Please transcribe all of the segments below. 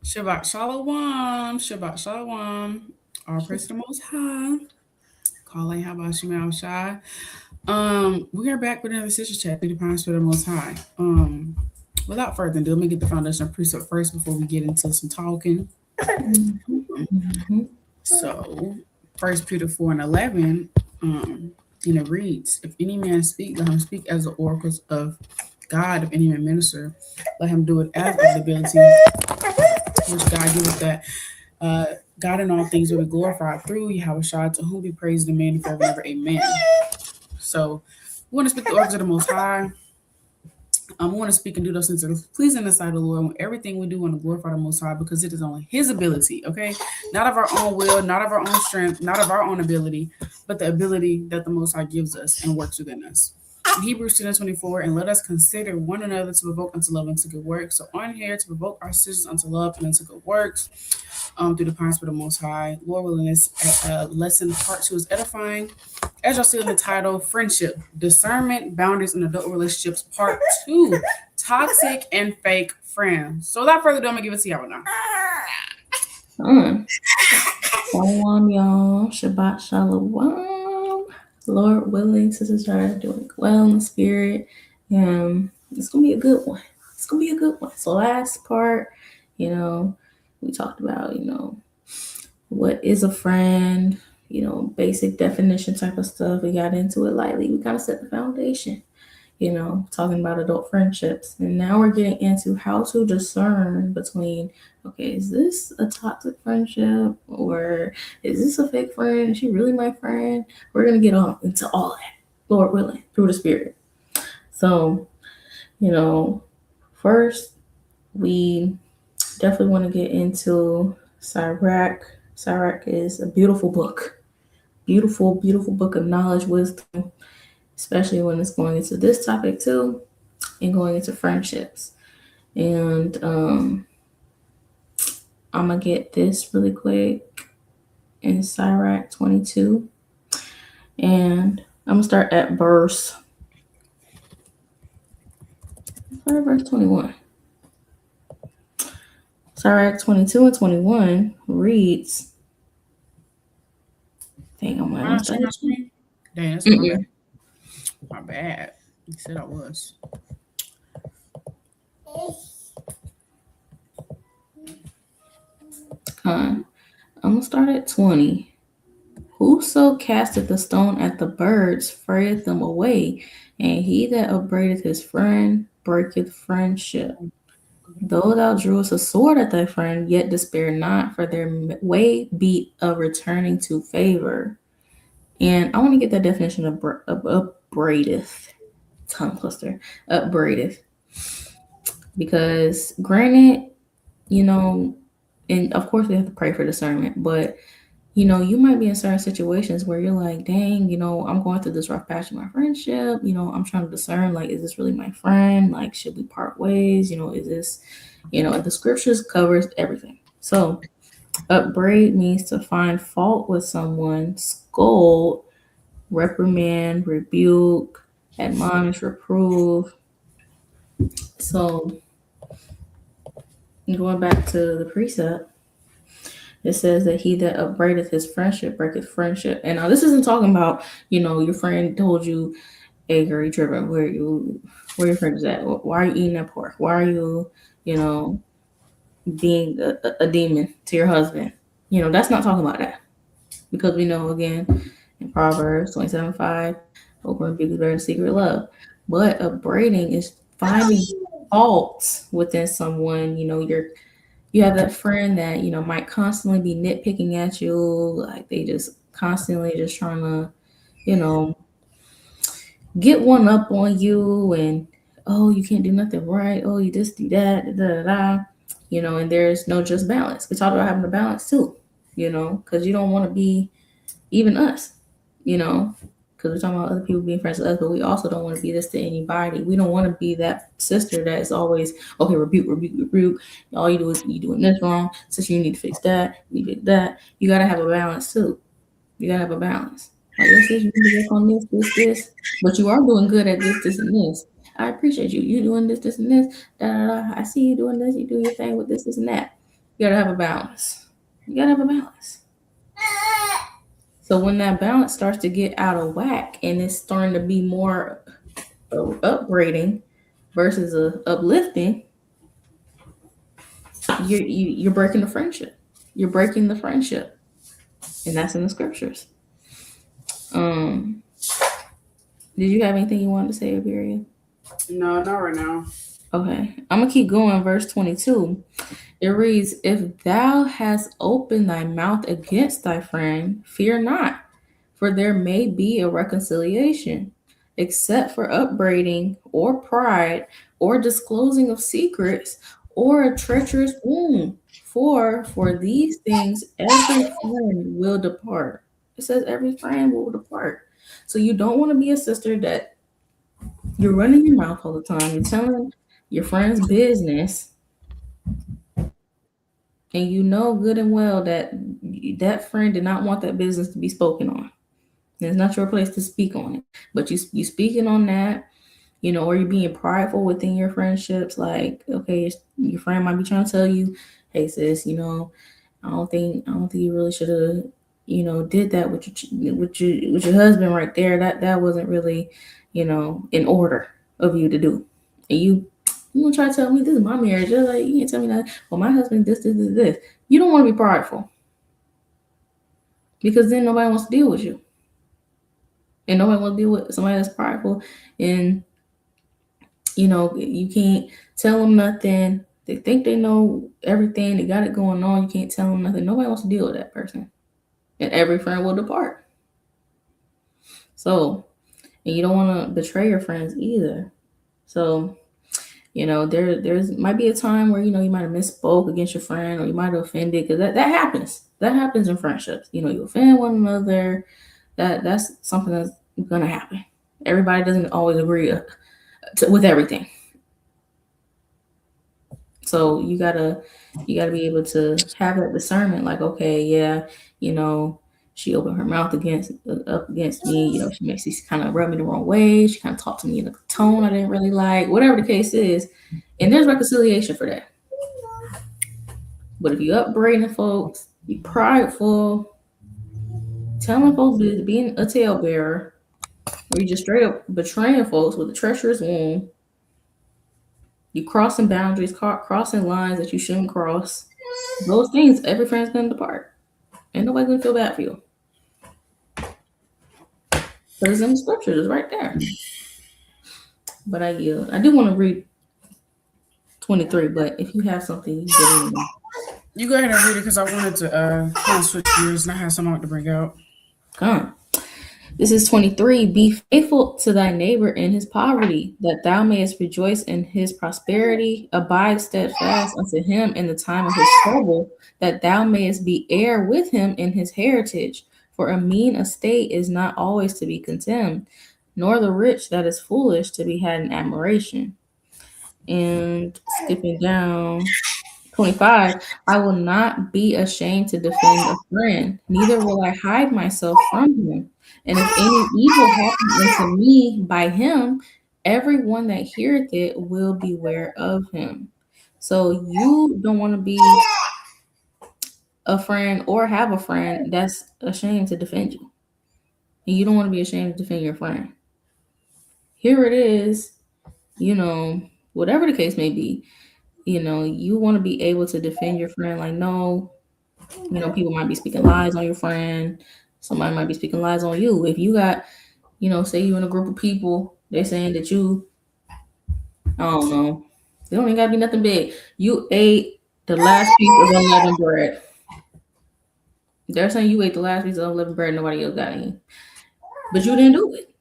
Shabbat Shalawam, Shabbat Shalawam. All praise to the Most High. Calling, how about you, Mal Shai? We are back with another sister chat through the Pine Spirit of the Most High. Without further ado, let me get the foundation of precept first before we get into some talking. Mhm. So, First Peter 4:11, it reads, "If any man speak, let him speak as the oracles of God. If any man minister, let him do it as of the ability which God giveth that uh, God in all things will be glorified through Yahweh Shai, to whom be praised in man forever and ever. Amen." So we want to speak the oracles of the Most High. We want to speak and do those things that are pleasing in the sight of the Lord. Everything we do, want to glorify the Most High because it is only His ability, okay? Not of our own will, not of our own strength, not of our own ability, but the ability that the Most High gives us and works within us. In Hebrews 10:24, and let us consider one another to provoke unto love and to good works. So on here to provoke our sisters unto love and unto good works, through the Pines for the Most High. Lord willing, this lesson part 2 is edifying. As y'all see in the title, friendship, discernment, boundaries, and adult relationships, part 2, toxic and fake friends. So without further ado, I'm gonna give it to y'all now. Fun. Shalom, y'all. Shabbat shalom. Lord willing, sisters are doing well in the spirit. It's gonna be a good one. It's gonna be a good one. So last part, you know, we talked about, what is a friend, basic definition type of stuff. We got into it lightly. We kind of set the foundation, talking about adult friendships. And now we're getting into how to discern between, okay, is this a toxic friendship or is this a fake friend? Is she really my friend? We're going to get on into all that, Lord willing, through the Spirit. So, you know, first, we definitely want to get into Sirach. Sirach is a beautiful book. Beautiful, beautiful book of knowledge, wisdom, especially when it's going into this topic too, and going into friendships. And I'm gonna get this really quick in Sirach 22, and I'm gonna start at verse 21. Sirach 22 and 21 reads, dang, I'm Am I not start sharing my it. screen? Dang, that's my bad. Mm-mm. My bad. You said I was. I'm gonna start at 20. Whoso casteth the stone at the birds frayeth them away, and he that upbraideth his friend breaketh friendship. Though thou drewest a sword at thy friend, yet despair not, for their way be of returning to favor. And I want to get that definition of upbraideth, tongue cluster, upbraideth, because granted, you know, and of course we have to pray for discernment, but you might be in certain situations where you're like, dang, I'm going through this rough patch in my friendship. I'm trying to discern, like, is this really my friend? Like, should we part ways? Is this, the scriptures covers everything. So, upbraid means to find fault with someone, scold, reprimand, rebuke, admonish, reprove. So, going back to the precept, it says that he that upbraideth his friendship breaketh friendship. And now this isn't talking about, your friend told you, hey girl, you tripping, where your friend is at? Why are you eating that pork? Why are you, you know, being a demon to your husband? That's not talking about that. Because we know again in Proverbs 27:5, open rebuke is better than secret love. But upbraiding is finding faults within someone. You have that friend that might constantly be nitpicking at you, like they just constantly just trying to you know get one up on you, and oh, you can't do nothing right, oh, you just do that, da, da, da, and there's no just balance. We talked about having a balance too, because you don't want to be even us, you know because we're talking about other people being friends with us, but we also don't want to be this to anybody. We don't want to be that sister that is always, okay, rebuke, rebuke, rebuke. All you do is you doing this wrong. Sister, you need to fix that. You need to fix that. You gotta have a balance too. You gotta have a balance. Like, yes, sis, you need to work on this, but you are doing good at this, and this. I appreciate you. You doing this, and this. Da, da, da. I see you doing this. You do your thing with this and that. You gotta have a balance. You gotta have a balance. So when that balance starts to get out of whack and it's starting to be more upgrading versus uplifting, you're breaking the friendship. You're breaking the friendship, and that's in the scriptures. Um, did you have anything you wanted to say, Iberia? No, not right now. Okay, I'm gonna keep going. Verse 22. It reads, "If thou hast opened thy mouth against thy friend, fear not, for there may be a reconciliation, except for upbraiding or pride or disclosing of secrets or a treacherous wound. For these things every friend will depart." It says every friend will depart. So you don't want to be a sister that you're running your mouth all the time. You're telling your friend's business, and you know good and well that that friend did not want that business to be spoken on. It's not your place to speak on it, but you speaking on that, or you're being prideful within your friendships. Like, okay, your friend might be trying to tell you, "Hey, sis, I don't think you really should have, did that with your husband right there. That wasn't really, in order of you to do." And you gonna try to tell me this is my marriage? You're like, you can't tell me that. Well, my husband this. You don't want to be prideful because then nobody wants to deal with you, and nobody wants to deal with somebody that's prideful, and you can't tell them nothing. They think they know everything. They got it going on. You can't tell them nothing. Nobody wants to deal with that person, and every friend will depart. So, and you don't want to betray your friends either. So, there's might be a time where you might have misspoke against your friend, or you might have offended, because that happens. That happens in friendships. You offend one another. That's something that's gonna happen. Everybody doesn't always agree with everything. So you gotta be able to have that discernment. Like, okay, yeah, she opened her mouth up against me. She makes these kind of rub me the wrong way. She kind of talked to me in a tone I didn't really like. Whatever the case is, and there's reconciliation for that. But if you upbraiding folks, be prideful, telling folks being a talebearer, or you just straight up betraying folks with a treacherous wound, you crossing boundaries, crossing lines that you shouldn't cross. Those things, every friend's gonna depart. Ain't nobody gonna feel bad for you. But it's in the scriptures, it's right there. But I yield. I do want to read 23, but if you have something, you get in. You go ahead and read it because I wanted to kind of switch gears and I have something to bring out. Come. This is 23. Be faithful to thy neighbor in his poverty, that thou mayest rejoice in his prosperity. Abide steadfast unto him in the time of his trouble, that thou mayest be heir with him in his heritage. For a mean estate is not always to be contemned, nor the rich that is foolish to be had in admiration. And skipping down, 25, I will not be ashamed to defend a friend, neither will I hide myself from him. And if any evil happen unto me by him, everyone that heareth it will beware of him. So you don't want to be a friend or have a friend that's ashamed to defend you. And you don't want to be ashamed to defend your friend. Here it is, whatever the case may be, you want to be able to defend your friend. Like, no, people might be speaking lies on your friend. Somebody might be speaking lies on you. If you got, say you in a group of people, they're saying that I don't know, it don't even gotta be nothing big. You ate the last piece of unleavened bread. They're saying you ate the last piece of unleavened bread, nobody else got any. But you didn't do it.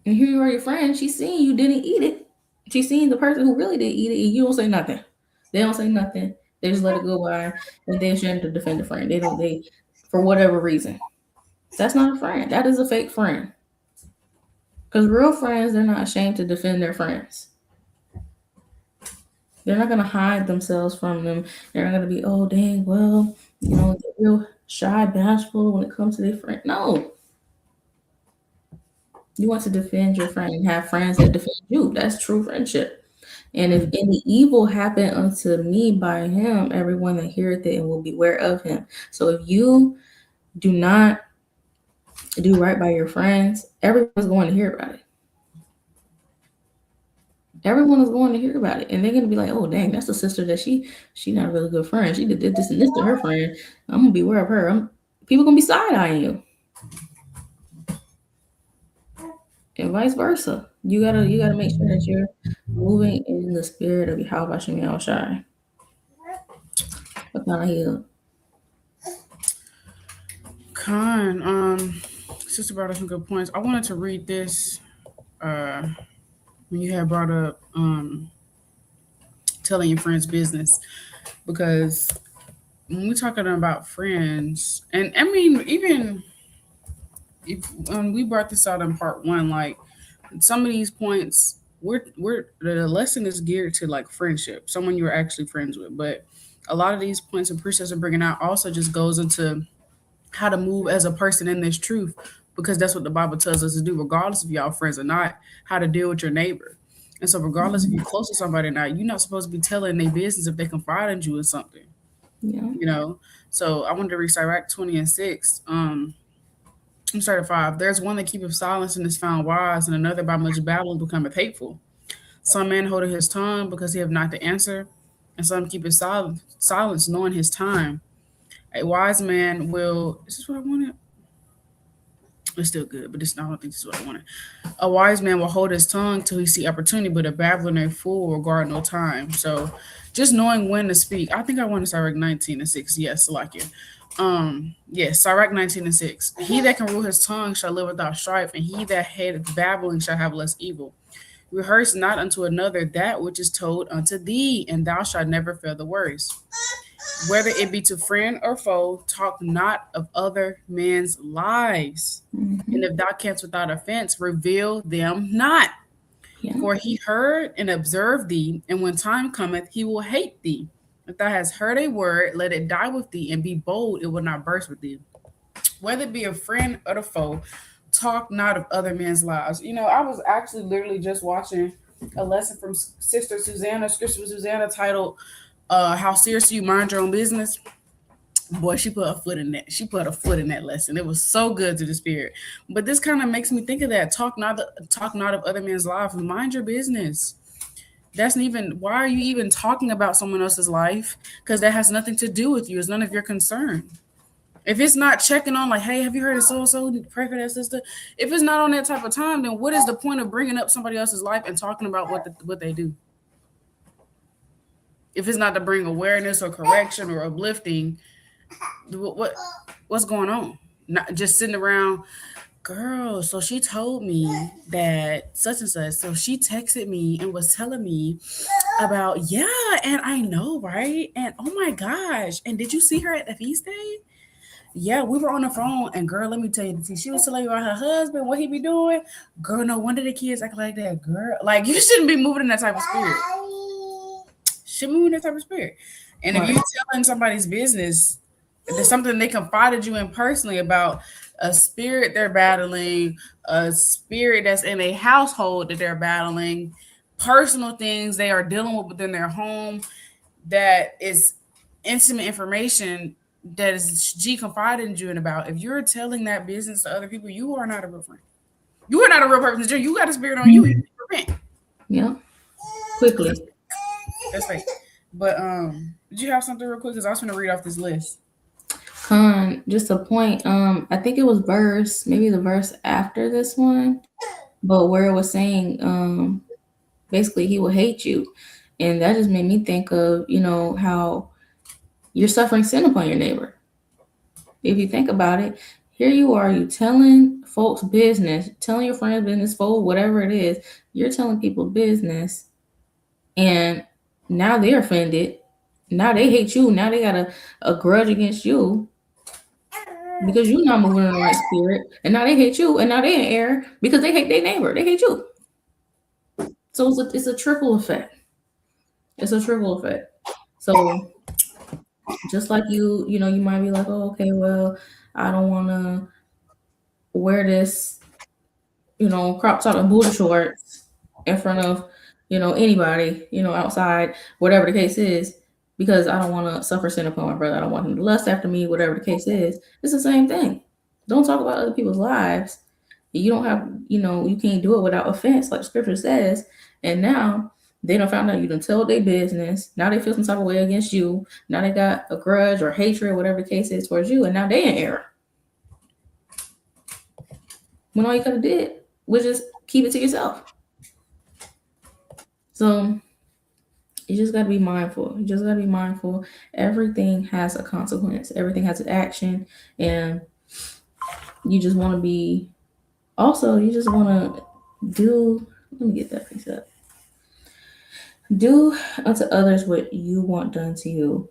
And here you are, your friend, she's seeing you didn't eat it. She's seeing the person who really did eat it, and you don't say nothing. They don't say nothing. They just let it go by, and they're ashamed to defend a friend. They for whatever reason. That's not a friend. That is a fake friend. Because real friends, they're not ashamed to defend their friends. They're not going to hide themselves from them. They're not going to be, oh, dang, well, they're real shy, bashful when it comes to their friend. No. You want to defend your friend and have friends that defend you. That's true friendship. And if any evil happen unto me by him, everyone that heareth it and will beware of him. So if you do not do right by your friends, everyone's going to hear about it. Everyone is going to hear about it, and they're going to be like, "Oh, dang, that's the sister that she not a really good friend. She did this and this to her friend. I'm gonna beware of her. People gonna be side eyeing you, and vice versa. You gotta make sure that you're moving in the spirit of Yahweh Hashem Yahushai. What kind of heal? Khan, sister brought up some good points. I wanted to read this uh when you had brought up telling your friends business, because when we're talking about friends, and I mean even if when we brought this out in part one, like some of these points, we're the lesson is geared to like friendship, someone you're actually friends with, but a lot of these points and precepts are bringing out also just goes into how to move as a person in this truth, because that's what the Bible tells us to do, regardless if y'all friends or not, how to deal with your neighbor. And so, regardless if you're close to somebody or not, you're not supposed to be telling their business if they confide in you or something, Yeah. you know. So, I wanted to read Sirach 20 and 6. I'm sorry, 5. There's one that keepeth silence and is found wise, and another by much babbling becometh hateful. Some man holdeth his tongue because he have not the answer, and some keep his silence knowing his time. A wise man will. Is this what I wanted? It's still good, but it's not. I don't think this is what I wanted. A wise man will hold his tongue till he see opportunity, but a babbler and a fool will regard no time. So, just knowing when to speak. I think I wanted Sirach 19 and 6. Yes, like it. Yes, Sirach 19 and 6. He that can rule his tongue shall live without strife, and he that hateth babbling shall have less evil. Rehearse not unto another that which is told unto thee, and thou shalt never fail the words. Whether it be to friend or foe, talk not of other men's lives. Mm-hmm. And if thou canst without offense, reveal them not. Yeah. For he heard and observed thee, and when time cometh, he will hate thee. If thou hast heard a word, let it die with thee, and be bold, it will not burst with thee. Whether it be a friend or the foe, talk not of other men's lives. You know, I was actually literally just watching a lesson from Sister Susanna, Scripture with Susanna, titled How Serious You Mind Your Own Business. Boy, she put a foot in that. She put a foot in that lesson. It was so good to the spirit. But this kind of makes me think of that. Talk not of other men's life. Mind your business. That's not even, why are you even talking about someone else's life? Because that has nothing to do with you. It's none of your concern. If it's not checking on, like, hey, have you heard of so and so? Pray for that sister. If it's not on that type of time, then what is the point of bringing up somebody else's life and talking about what they do? If it's not to bring awareness or correction or uplifting, what's going on? Not just sitting around, girl. So she told me that such and such. So she texted me and was telling me about, yeah, and I know, right? And oh my gosh, and did you see her at the feast day? Yeah, we were on the phone, and girl, let me tell you, she was telling you about her husband, what he be doing. Girl, no wonder the kids act like that. Girl, like you shouldn't be moving in that type of spirit. Should move in that type of spirit. And if Right. you're telling somebody's business, there's something they confided you in personally about a spirit they're battling, a spirit that's in a household that they're battling, personal things they are dealing with within their home, that is intimate information that is G confided you in about. If you're telling that business to other people, you are not a real friend. You are not a real person. You got a spirit on you. You need to repent. Yeah. Quickly. That's right. But did you have something real quick? Because I was going to read off this list. Just a point. I think it was maybe the verse after this one, but where it was saying, basically he will hate you. And that just made me think of, how you're suffering sin upon your neighbor. If you think about it, here you are, you telling folks business, telling your friends business, folks, whatever it is, you're telling people business, and now they're offended. Now they hate you. Now they got a grudge against you because you're not moving in the right spirit. And now they hate you. And now they're in error because they hate their neighbor. They hate you. So it's a trickle effect. It's a trickle effect. So just like you might be like, oh, okay, well, I don't want to wear this, crop top and booty shorts in front of anybody, outside, whatever the case is, because I don't want to suffer sin upon my brother. I don't want him to lust after me, whatever the case is. It's the same thing. Don't talk about other people's lives. You don't have, you can't do it without offense, like scripture says. And now they don't found out you done told their business. Now they feel some type of way against you. Now they got a grudge or hatred, whatever the case is towards you, and now they in error. When all you could have did was just keep it to yourself. So you just got to be mindful. You just got to be mindful. Everything has a consequence. Everything has an action, and you just want to be. Also, you just want to do. Let me get that piece up. Do unto others what you want done to you,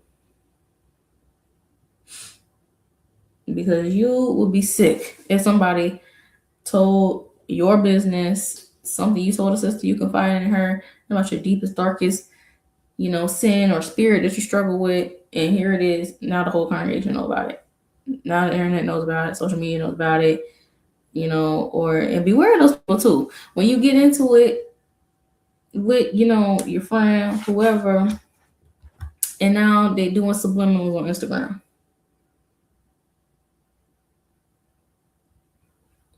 because you will be sick if somebody told your business, something you told a sister, you confided in her about your deepest, darkest, sin or spirit that you struggle with, and here it is. Now the whole congregation knows about it. Now the internet knows about it. Social media knows about it. And beware of those people too. When you get into it with, your friend, whoever, and now they doing subliminals on Instagram,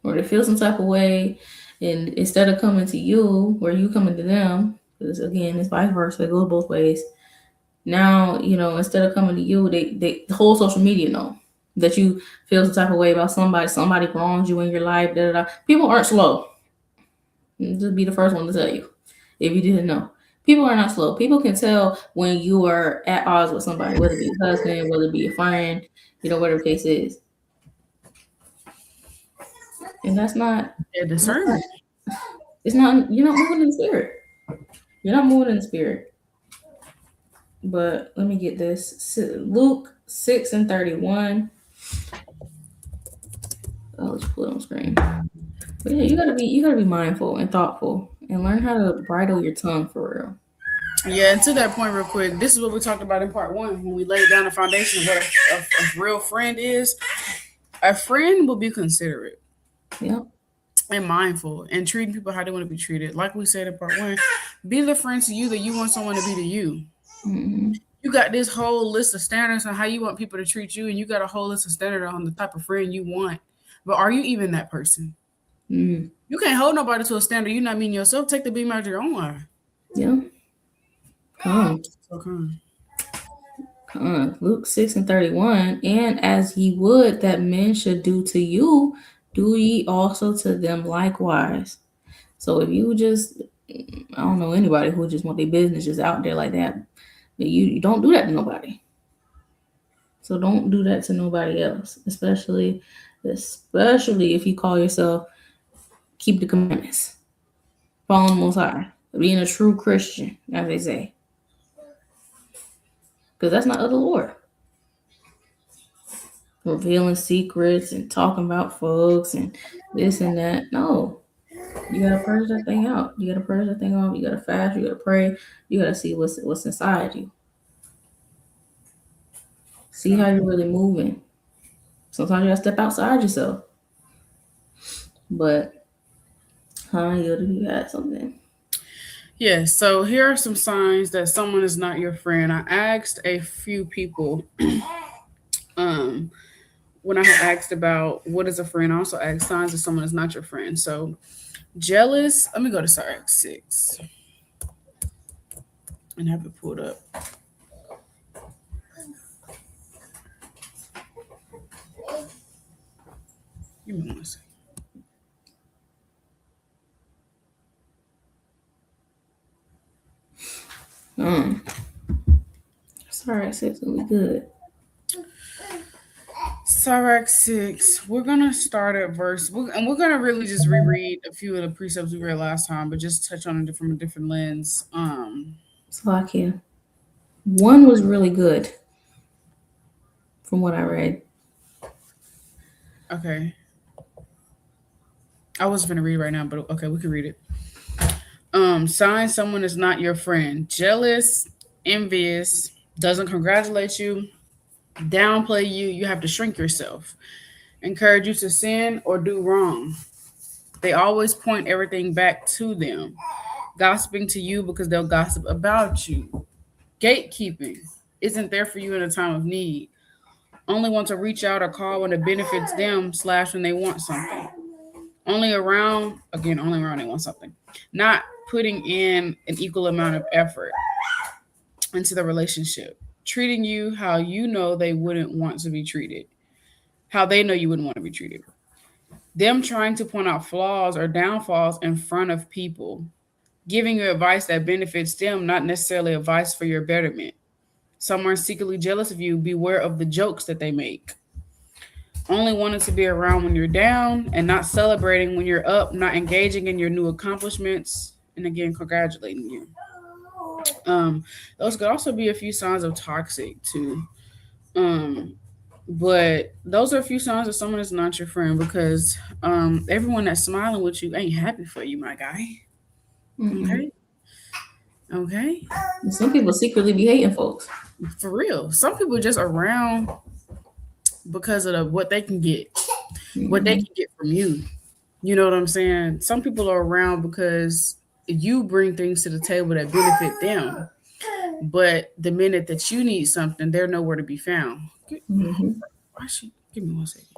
or they feel some type of way, and instead of coming to you, where you coming to them, because again, it's vice versa. It goes both ways. Now, instead of coming to you, they the whole social media know that you feel some type of way about somebody wrongs you in your life. Da, da, da. People aren't slow. Just be the first one to tell you, if you didn't know. People are not slow. People can tell when you are at odds with somebody, whether it be a husband, whether it be a friend, whatever the case is. And that's not, Yeah, discernment. it's not, you're not moving in the spirit. You're not moving in the spirit. But let me get this. Luke 6:31. Oh, let's put it on screen. But yeah, you gotta be mindful and thoughtful and learn how to bridle your tongue for real. Yeah, and to that point, real quick, this is what we talked about in part one when we laid down the foundation of what a real friend is. A friend will be considerate. Yeah. And mindful and treating people how they want to be treated. Like we said in part one, be the friend to you that you want someone to be to you. Mm-hmm. You got this whole list of standards on how you want people to treat you, and you got a whole list of standards on the type of friend you want. But are you even that person? Mm-hmm. You can't hold nobody to a standard you're not meeting yourself. Take the beam out of your own eye. Yeah. Come Okay. on. Luke 6:31. And as ye would that men should do to you, do ye also to them likewise. So if you just, I don't know anybody who just want their business just out there like that, but you don't do that to nobody. So don't do that to nobody else, especially if you call yourself keep the commandments, following the Most High, being a true Christian, as they say, because that's not of the Lord. Revealing secrets and talking about folks and this and that. No, you gotta purge that thing out. You gotta purge that thing off. You gotta fast. You gotta pray. You gotta see what's inside you. See how you're really moving. Sometimes you gotta step outside yourself. But you had something. Yeah, so here are some signs that someone is not your friend. I asked a few people um when I had asked about what is a friend, I also asked signs that someone is not your friend. So jealous, let me go to Sirach 6 and have it pulled up. Give me 1 second. Sorry, I said something good. Sirach 6. We're gonna start at and we're gonna really just reread a few of the precepts we read last time, but just touch on it from a different lens. Slovakia. One was really good, from what I read. Okay. I wasn't gonna read it right now, but okay, we can read it. Sign someone is not your friend. Jealous, envious, doesn't congratulate you, downplay you. You have to shrink yourself. Encourage you to sin or do wrong. They always point everything back to them. gossiping to you because they'll gossip about you. Gatekeeping isn't there for you in a time of need. Only want to reach out or call when it benefits them slash when they want something. Only around they want something. Not putting in an equal amount of effort into the relationship. Treating you how you know they wouldn't want to be treated. How they know you wouldn't want to be treated. Them trying to point out flaws or downfalls in front of people. Giving you advice that benefits them, not necessarily advice for your betterment. Someone secretly jealous of you, beware of the jokes that they make. Only wanting to be around when you're down and not celebrating when you're up, not engaging in your new accomplishments, and again, congratulating you. Um, those could also be a few signs of toxic too. Um, but those are a few signs that someone is not your friend because everyone that's smiling with you ain't happy for you, my guy. Mm-mm. Okay, okay, Some people secretly be hating folks. for real. Some people just around because of what they can get, what they Mm-hmm. can get from you. You know what I'm saying? Some people are around because you bring things to the table that benefit them. But the minute that you need something, they're nowhere to be found. Mm-hmm. Why she? Give me 1 second.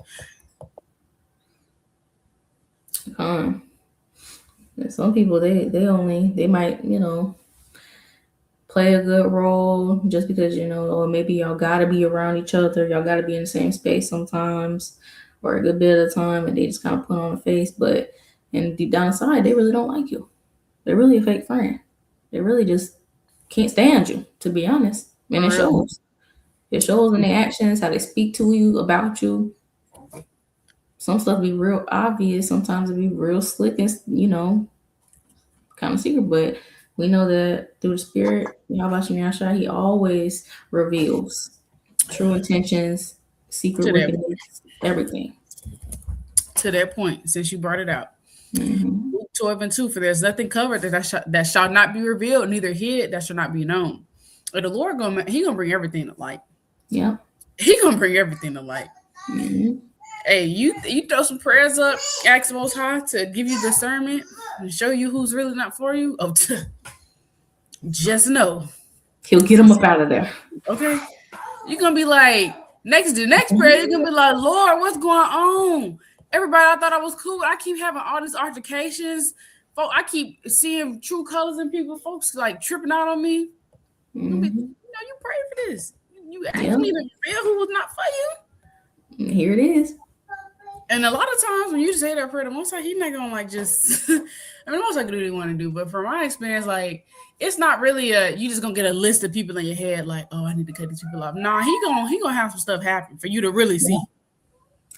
Um, and some people they might play a good role just because or maybe y'all gotta be around each other, y'all gotta be in the same space sometimes or a good bit of the time, and they just kind of put on a face, but and deep down inside they really don't like you. They're really a fake friend. They really just can't stand you, to be honest, and it For real. shows. It shows in their actions, how they speak to you, about you. Some stuff be real obvious, sometimes it be real slick and kind of secret, but we know that through the spirit, Yahweh Yasha, he always reveals true intentions, secret To that wickedness, everything. point, since you brought it out. Hmm. Luke 12 and 2, for there's nothing covered that shall not be revealed, neither hid that shall not be known. But the Lord gonna bring everything to light. Yeah. He gonna bring everything to light. Hmm. Hey, you throw some prayers up, ask the Most High to give you discernment and show you who's really not for you. Oh, just know, He'll get them up out of there. okay? You're gonna be like the next prayer. You're gonna be like, Lord, what's going on? Everybody, I thought I was cool. I keep having all these altercations. I keep seeing true colors in people. Folks like tripping out on me. You'll be, Hmm. you prayed for this. You asked Yeah. me to reveal who was not for you. Here it is. And a lot of times when you say that prayer, the Most High, He's not gonna like just. I mean, the Most High can do what He want to do, but from my experience, like it's not really you just gonna get a list of people in your head, like, oh, I need to cut these people off. Nah, he gonna have some stuff happen for you to really see.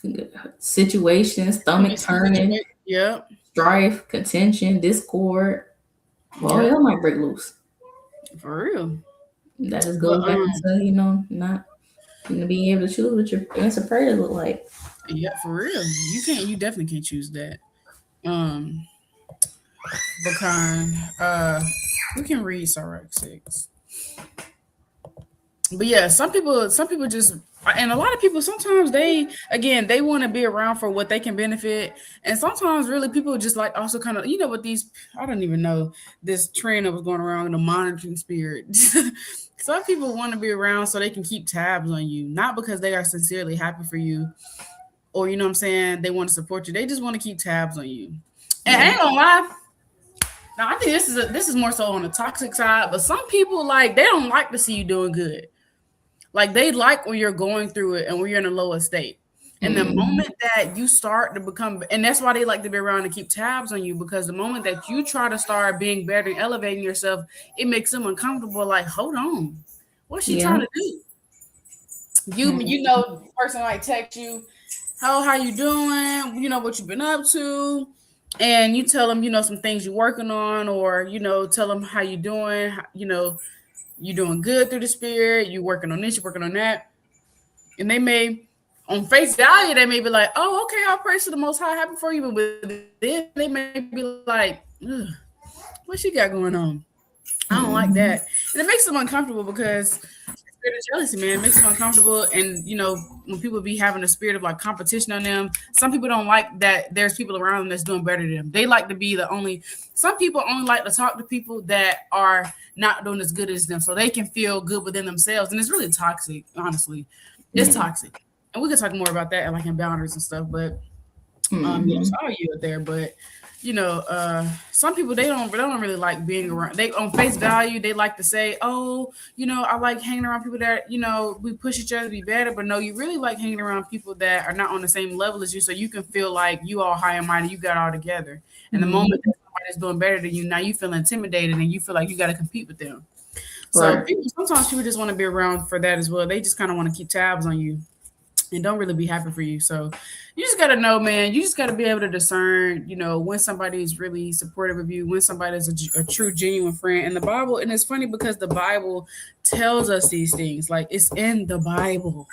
Yeah. Situations, stomach turning, Yeah, strife, contention, discord. Well, yeah, hell might break loose. for real. That just But goes back into not being able to choose what your answer prayers look like. yeah, for real. You definitely can't choose that. Um, because we can read Sirach 6. But yeah, some people just, and a lot of people sometimes they want to be around for what they can benefit, and sometimes really people just like also kind of what these, I don't even know, this trend that was going around, the monitoring spirit. Some people want to be around so they can keep tabs on you, not because they are sincerely happy for you, or what I'm saying, they want to support you. They just want to keep tabs on you. And I Yeah. ain't gonna lie. Now I think this is more so on the toxic side, but some people like they don't like to see you doing good. Like they like when you're going through it and when you're in a lower state. And the Hmm. moment that you start to become, and that's why they like to be around and keep tabs on you, because the moment that you try to start being better and elevating yourself, it makes them uncomfortable. Like, hold on, what's she Yeah. trying to do? Mhm. Person might text you, how you doing? You know what you've been up to, and you tell them some things you're working on, or tell them how you doing. You're doing good through the spirit. You working on this, you're working on that, and they may, on face value, they may be like, "Oh, okay, I'll praise to the Most High, happy for you," but within they may be like, "What she got going on? I don't like that," Mhm. and it makes them uncomfortable because spirit of jealousy, man. It makes them uncomfortable. And, when people be having a spirit of like competition on them, some people don't like that there's people around them that's doing better than them. They like to be the only, some people only like to talk to people that are not doing as good as them so they can feel good within themselves. And it's really toxic, honestly. It's Yeah. toxic. And we could talk more about that and like in boundaries and stuff. But yeah, Mm-hmm. so I'll yield there. But some people they don't really like being around. They on face value, they like to say, "Oh, I like hanging around people that we push each other to be better." But no, you really like hanging around people that are not on the same level as you, so you can feel like you all high and mighty, you got all together. And the moment Mm-hmm. that somebody's doing better than you, now you feel intimidated and you feel like you got to compete with them. So Right. sometimes people just want to be around for that as well. They just kind of want to keep tabs on you and don't really be happy for you. So you just gotta know, man. You just gotta be able to discern, when somebody is really supportive of you, when somebody is a true, genuine friend. And the Bible, and it's funny because the Bible tells us these things. Like it's in the Bible.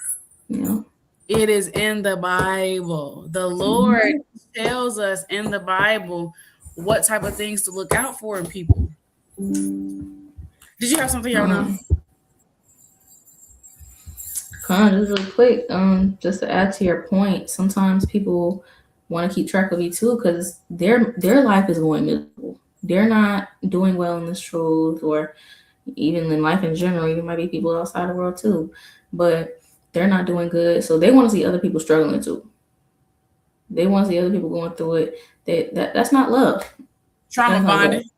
Yeah. It is in the Bible. The Lord Mm-hmm. tells us in the Bible what type of things to look out for in people. Did you have something y'all know? Um, kind of just really quick. Just to add to your point, sometimes people want to keep track of you too because their life is going miserable. They're not doing well in this truth, or even in life in general. Even might be people outside the world too, but they're not doing good. So they want to see other people struggling too. They want to see other people going through it. That's not love. Trauma That's not love. bonding.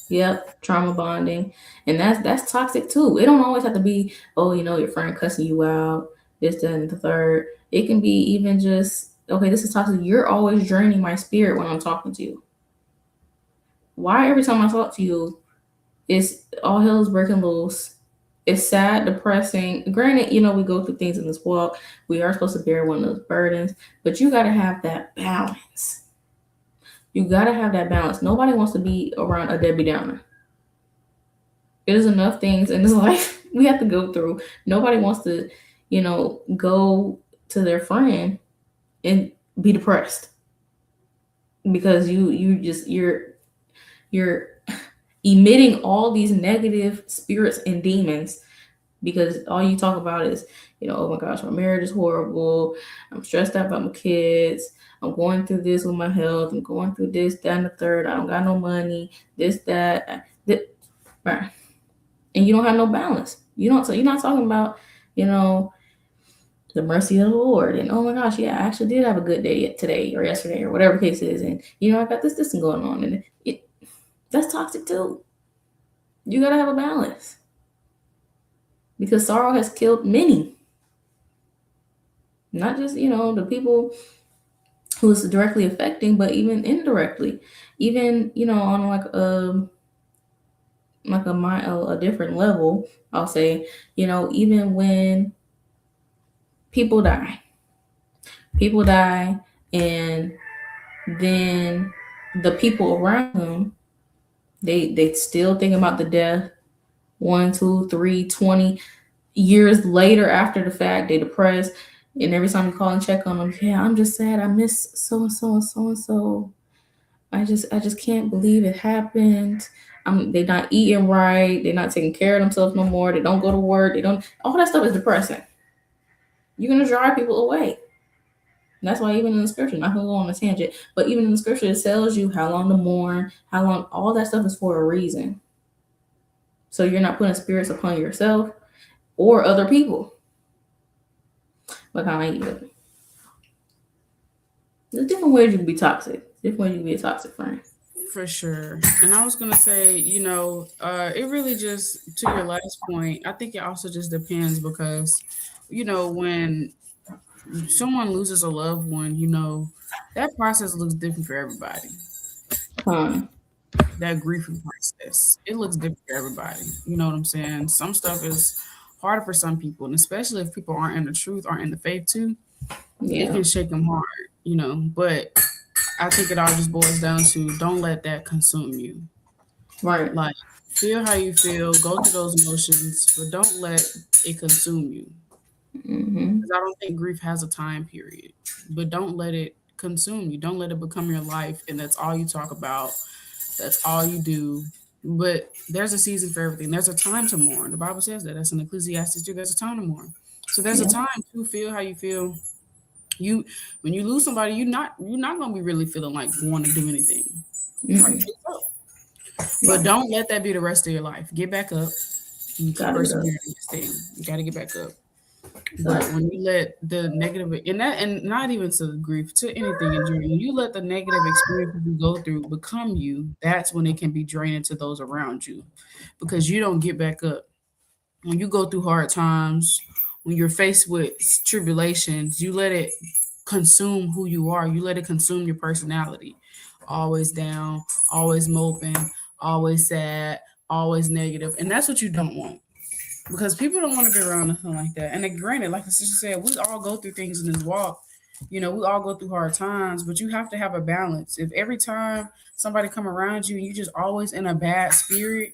Yep, trauma bonding, and that's toxic too. It don't always have to be, oh, your friend cussing you out, this, that, and the third. It can be even just, okay, this is toxic. You're always draining my spirit when I'm talking to you. Why every time I talk to you, it's all hell is breaking loose. It's sad, depressing. Granted, we go through things in this walk. We are supposed to bear one of those burdens, but you got to have that balance. You got to have that balance. Nobody wants to be around a Debbie Downer. There's enough things in this life we have to go through. Nobody wants to, go to their friend and be depressed because you're emitting all these negative spirits and demons because all you talk about is, oh my gosh, my marriage is horrible. I'm stressed out about my kids. I'm going through this with my health. I'm going through this, that, and the third. I don't got no money. This, that. Right. And you don't have no balance. You don't. So you're not talking about, you know, the mercy of the Lord, and oh my gosh, yeah, I actually did have a good day today or yesterday or whatever case is, and I got this and going on, and that's toxic too. You gotta have a balance because sorrow has killed many, not just the people who it's directly affecting, but even indirectly, even on like a different level. I'll say, even when people die people die, and then the people around them, they still think about the death 1, 2, 3, 20 years later after the fact. They depressed, and every time you call and check on them, yeah, I'm just sad, I miss so and so and so and so. I just can't believe it happened. They're not eating right, they're not taking care of themselves no more, they don't go to work, they don't, all that stuff is depressing. You're gonna drive people away. And that's why even in the scripture, not gonna go on a tangent, but even in the scripture, it tells you how long to mourn, how long, all that stuff is for a reason. So you're not putting spirits upon yourself or other people. But kind of, there's different ways you can be toxic. Different ways you can be a toxic friend. For sure. And I was gonna say, it really just to your last point, I think it also just depends because, when someone loses a loved one, that process looks different for everybody. Fine. That grieving process. It looks different for everybody. You know what I'm saying? Some stuff is harder for some people, and especially if people aren't in the truth, aren't in the faith too, it Yeah. can shake them hard. But I think it all just boils down to don't let that consume you. Right. Like, feel how you feel, go through those emotions, but don't let it consume you. Mm-hmm. Because I don't think grief has a time period, but don't let it consume you. Don't let it become your life, and that's all you talk about. That's all you do. But there's a season for everything. There's a time to mourn. The Bible says that. That's in Ecclesiastes too. There's a time to mourn. So there's a Yeah, time to feel how you feel. You when you lose somebody, you're not gonna be really feeling like want to do anything. Like, mm-mm. but Right. don't let that be the rest of your life. Get back up and keep Gotta get up. persevering and staying. You gotta get back up. But But when you let the negative and not even to grief, to anything in general, when you let the negative experiences you go through become you, that's when it can be draining to those around you. Because you don't get back up. When you go through hard times, when you're faced with tribulations, you let it consume who you are. You let it consume your personality. Always down, always moping, always sad, always negative. And that's what you don't want. Because people don't want to be around nothing like that. And then granted, like the sister said, we all go through things in this walk. We all go through hard times, but you have to have a balance. If every time somebody come around you and you just always in a bad spirit,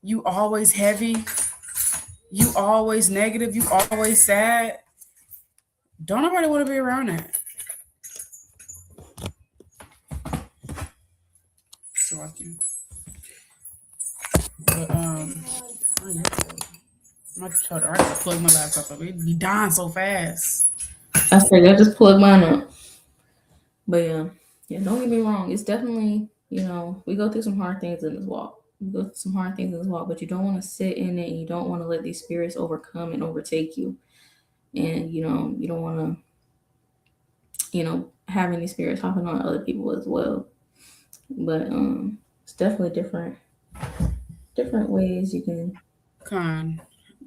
you always heavy, you always negative, you always sad, don't nobody want to be around that. So I can, but my charger, I gotta plug my laptop up. It'd be dying so fast. I said, I just plug mine up. But yeah, don't get me wrong. It's definitely, we go through some hard things in this walk. We go through some hard things in this walk, but you don't want to sit in it and you don't want to let these spirits overcome and overtake you. And, you don't want to, have any spirits hopping on other people as well. But it's definitely different ways you can Con.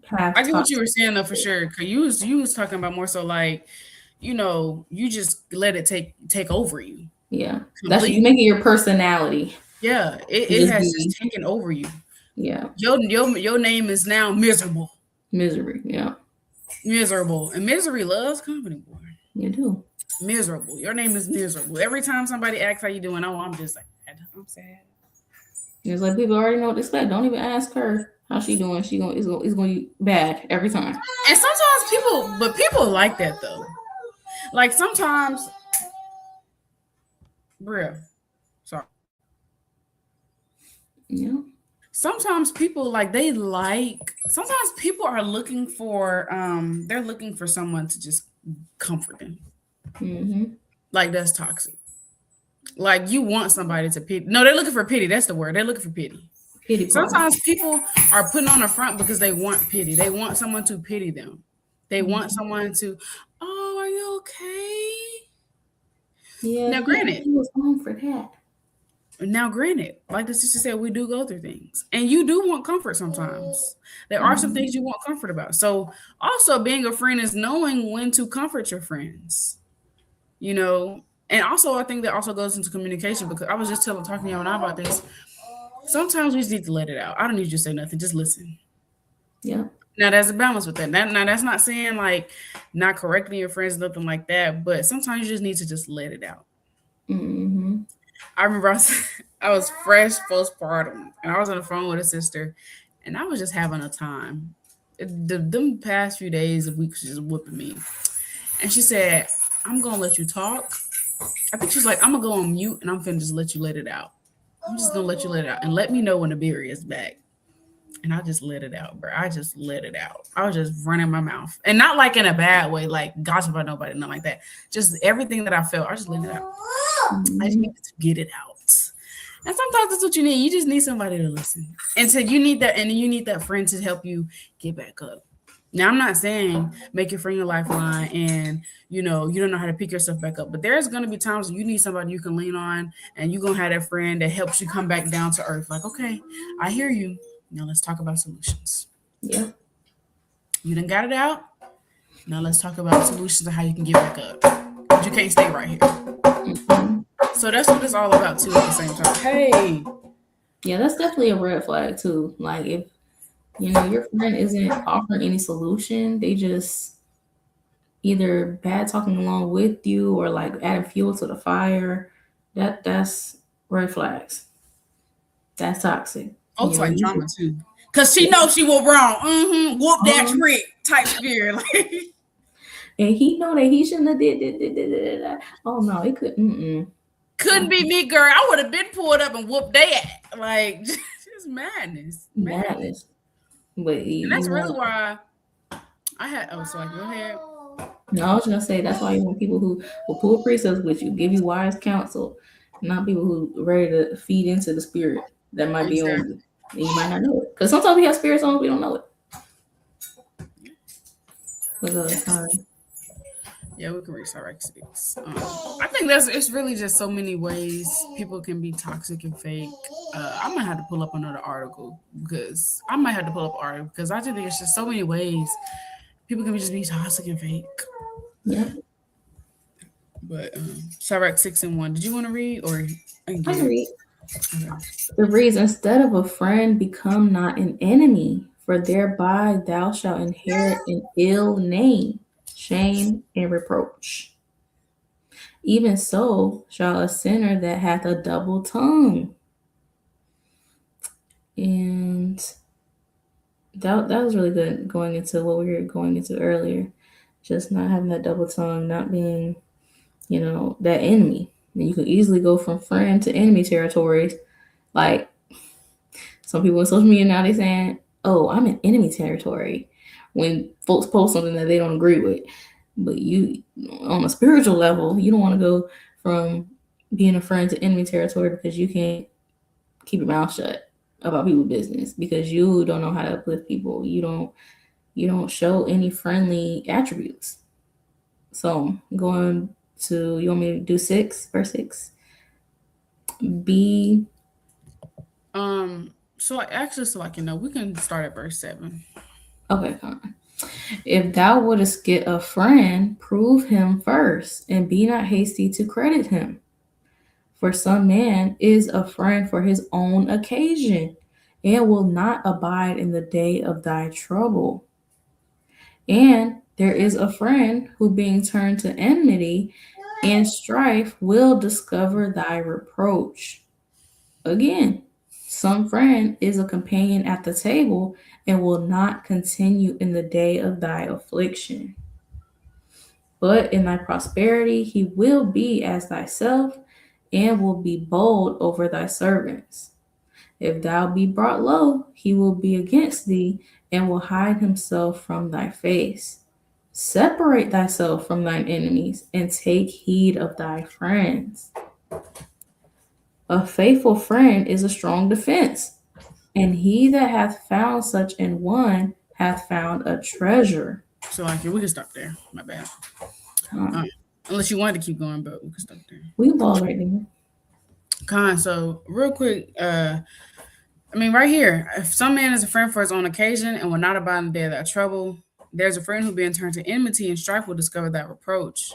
have I get what you toxic. were saying though for sure. Cause you was talking about more so like, you just let it take over you Yeah. That's you completely. make it your personality. Yeah, it Just has just be, taken over you. yeah, Your name is now miserable. misery. Yeah, Miserable. And misery loves company, boy. you do. Miserable. Your name is miserable. Every time somebody asks how you doing, oh, I'm just like, I'm sad. It's like people already know what to expect. Don't even ask her how she doing. It's going to be bad every time. And sometimes people like that though. Like sometimes, bruh, sorry. Yeah. Sometimes people sometimes people are looking for they're looking for someone to just comfort them. Mm-hmm. Like that's toxic. Like you want somebody to pity. No, they're looking for pity. That's the word. They're looking for pity. Pity party. Sometimes people are putting on a front because they want pity. They want someone to pity them. They want Mm-hmm. someone to, oh, are you okay? Yeah, Now, he was on for that. like the sister said, we do go through things, and you do want comfort sometimes. There are some Mm-hmm. things you want comfort about. So, also being a friend is knowing when to comfort your friends. You know, and also I think that also goes into communication because I was just talking to you and I about this. Sometimes we just need to let it out. I don't need you to say nothing. Just listen. Yeah. Now there's a balance with that. Now that's not saying like not correcting your friends, nothing like that. But sometimes you just need to just let it out. Mm-hmm. I remember I was fresh postpartum, and I was on the phone with a sister, and I was just having a time. Them past few days, of weeks, just whooping me. And she said, "I'm gonna let you talk." I think she's like, "I'm gonna go on mute, and I'm finna just let you let it out. I'm just gonna let you let it out, and let me know when the berry is back." And I just let it out, bro. I just let it out. I was just running my mouth, and not like in a bad way, like gossip about nobody, nothing like that. Just everything that I felt, I just let it out. I just Mm-hmm. needed to get it out. And sometimes that's what you need. You just need somebody to listen, and so you need that, and you need that friend to help you get back up. Now, I'm not saying make your friend your lifeline, and you don't know how to pick yourself back up. But there's gonna be times when you need somebody you can lean on, and you're gonna have that friend that helps you come back down to earth. Like, okay, I hear you. Now let's talk about solutions. Yeah. You done got it out. Now let's talk about solutions and how you can get back up. But you can't stay right here. Mm-hmm. So that's what it's all about too. At the same time, hey, Yeah, that's definitely a red flag too. Like if your friend isn't offering any solution, they just either bad talking along with you or like adding fuel to the fire. That's red flags. That's toxic. folks like You drama should. too, cause she Yeah. knows she was wrong. Whoop that Um, trick type spirit. Like, and he know that he shouldn't have did. Oh no, it could. Mm-mm. Couldn't be me, girl. I would have been pulled up and whooped their ass. Like, just madness. Madness. Madness. But And you that's really want. why I had, oh, sorry, go ahead. No, I was gonna say that's why you want people who will pull precepts with you, give you wise counsel, not people who ready to feed into the spirit that might be on Exactly. you. And you might not know it. Because sometimes we have spirits on us, we don't know it. Most of the time. Yeah, we can reach direct six. I think it's really just so many ways people can be toxic and fake. I might have to pull up another article because I might have to pull up an article because I just think it's just so many ways people can just be toxic and fake. Yep. But Sirach 6:1. Did you want to read or I can I get can it? read. Okay. It reads, instead of a friend, become not an enemy, for thereby thou shalt inherit an ill name, shame, and reproach. Even so shall a sinner that hath a double tongue. And that was really good going into what we were going into earlier. Just not having that double tongue, not being, that enemy. And you can easily go from friend to enemy territories. Like some people on social media now, they saying, "Oh, I'm in enemy territory," when folks post something that they don't agree with. But you, on a spiritual level, you don't want to go from being a friend to enemy territory because you can't keep your mouth shut about people's business because you don't know how to uplift people. You don't show any friendly attributes. So going to, you want me to do 6, verse 6? Be So like actually, so like we can start at verse 7. okay, come on. If thou wouldest get a friend, prove him first, and be not hasty to credit him. For some man is a friend for his own occasion, and will not abide in the day of thy trouble. And there is a friend who, being turned to enmity and strife, will discover thy reproach. Again, some friend is a companion at the table and will not continue in the day of thy affliction. But in thy prosperity he will be as thyself and will be bold over thy servants. If thou be brought low, he will be against thee and will hide himself from thy face. Separate thyself from thine enemies and take heed of thy friends. A faithful friend is a strong defense, and he that hath found such an one hath found a treasure. So like we can stop there. My bad. Um, Unless you wanted to keep going, but we can stop there. we can pause right there. So real quick, right here, if some man is a friend for his own occasion and will not abide in the day of that trouble, there's a friend who being turned to enmity and strife will discover that reproach.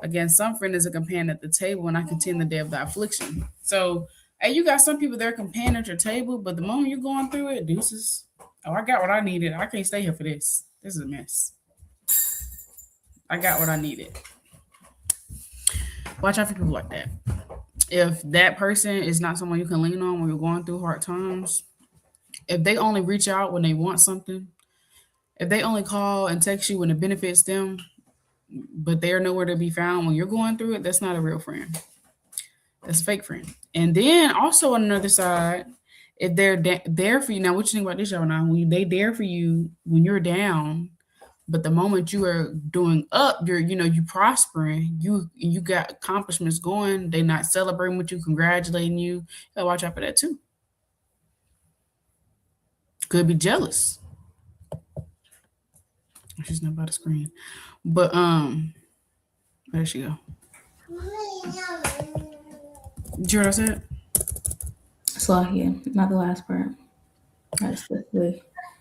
Again, some friend is a companion at the table and I continue the day of thy affliction. So, hey, you got some people they're a companion at your table, but the moment you're going through it, deuces. Oh, I got what I needed. I can't stay here for this. This is a mess. I got what I needed. Watch out for people like that. If that person is not someone you can lean on when you're going through hard times, if they only reach out when they want something, if they only call and text you when it benefits them, but they're nowhere to be found when you're going through it, that's not a real friend. That's a fake friend. And then also on another side, if they're there for you, now what you think about this, y'all? Now when they there for you when you're down, but the moment you are doing up, you prospering, you got accomplishments going. They not celebrating with you, congratulating you. You gotta watch out for that too. Could be jealous. She's not by the screen, but there she go. Did you hear what I said? Slovakia, not the last part. That's the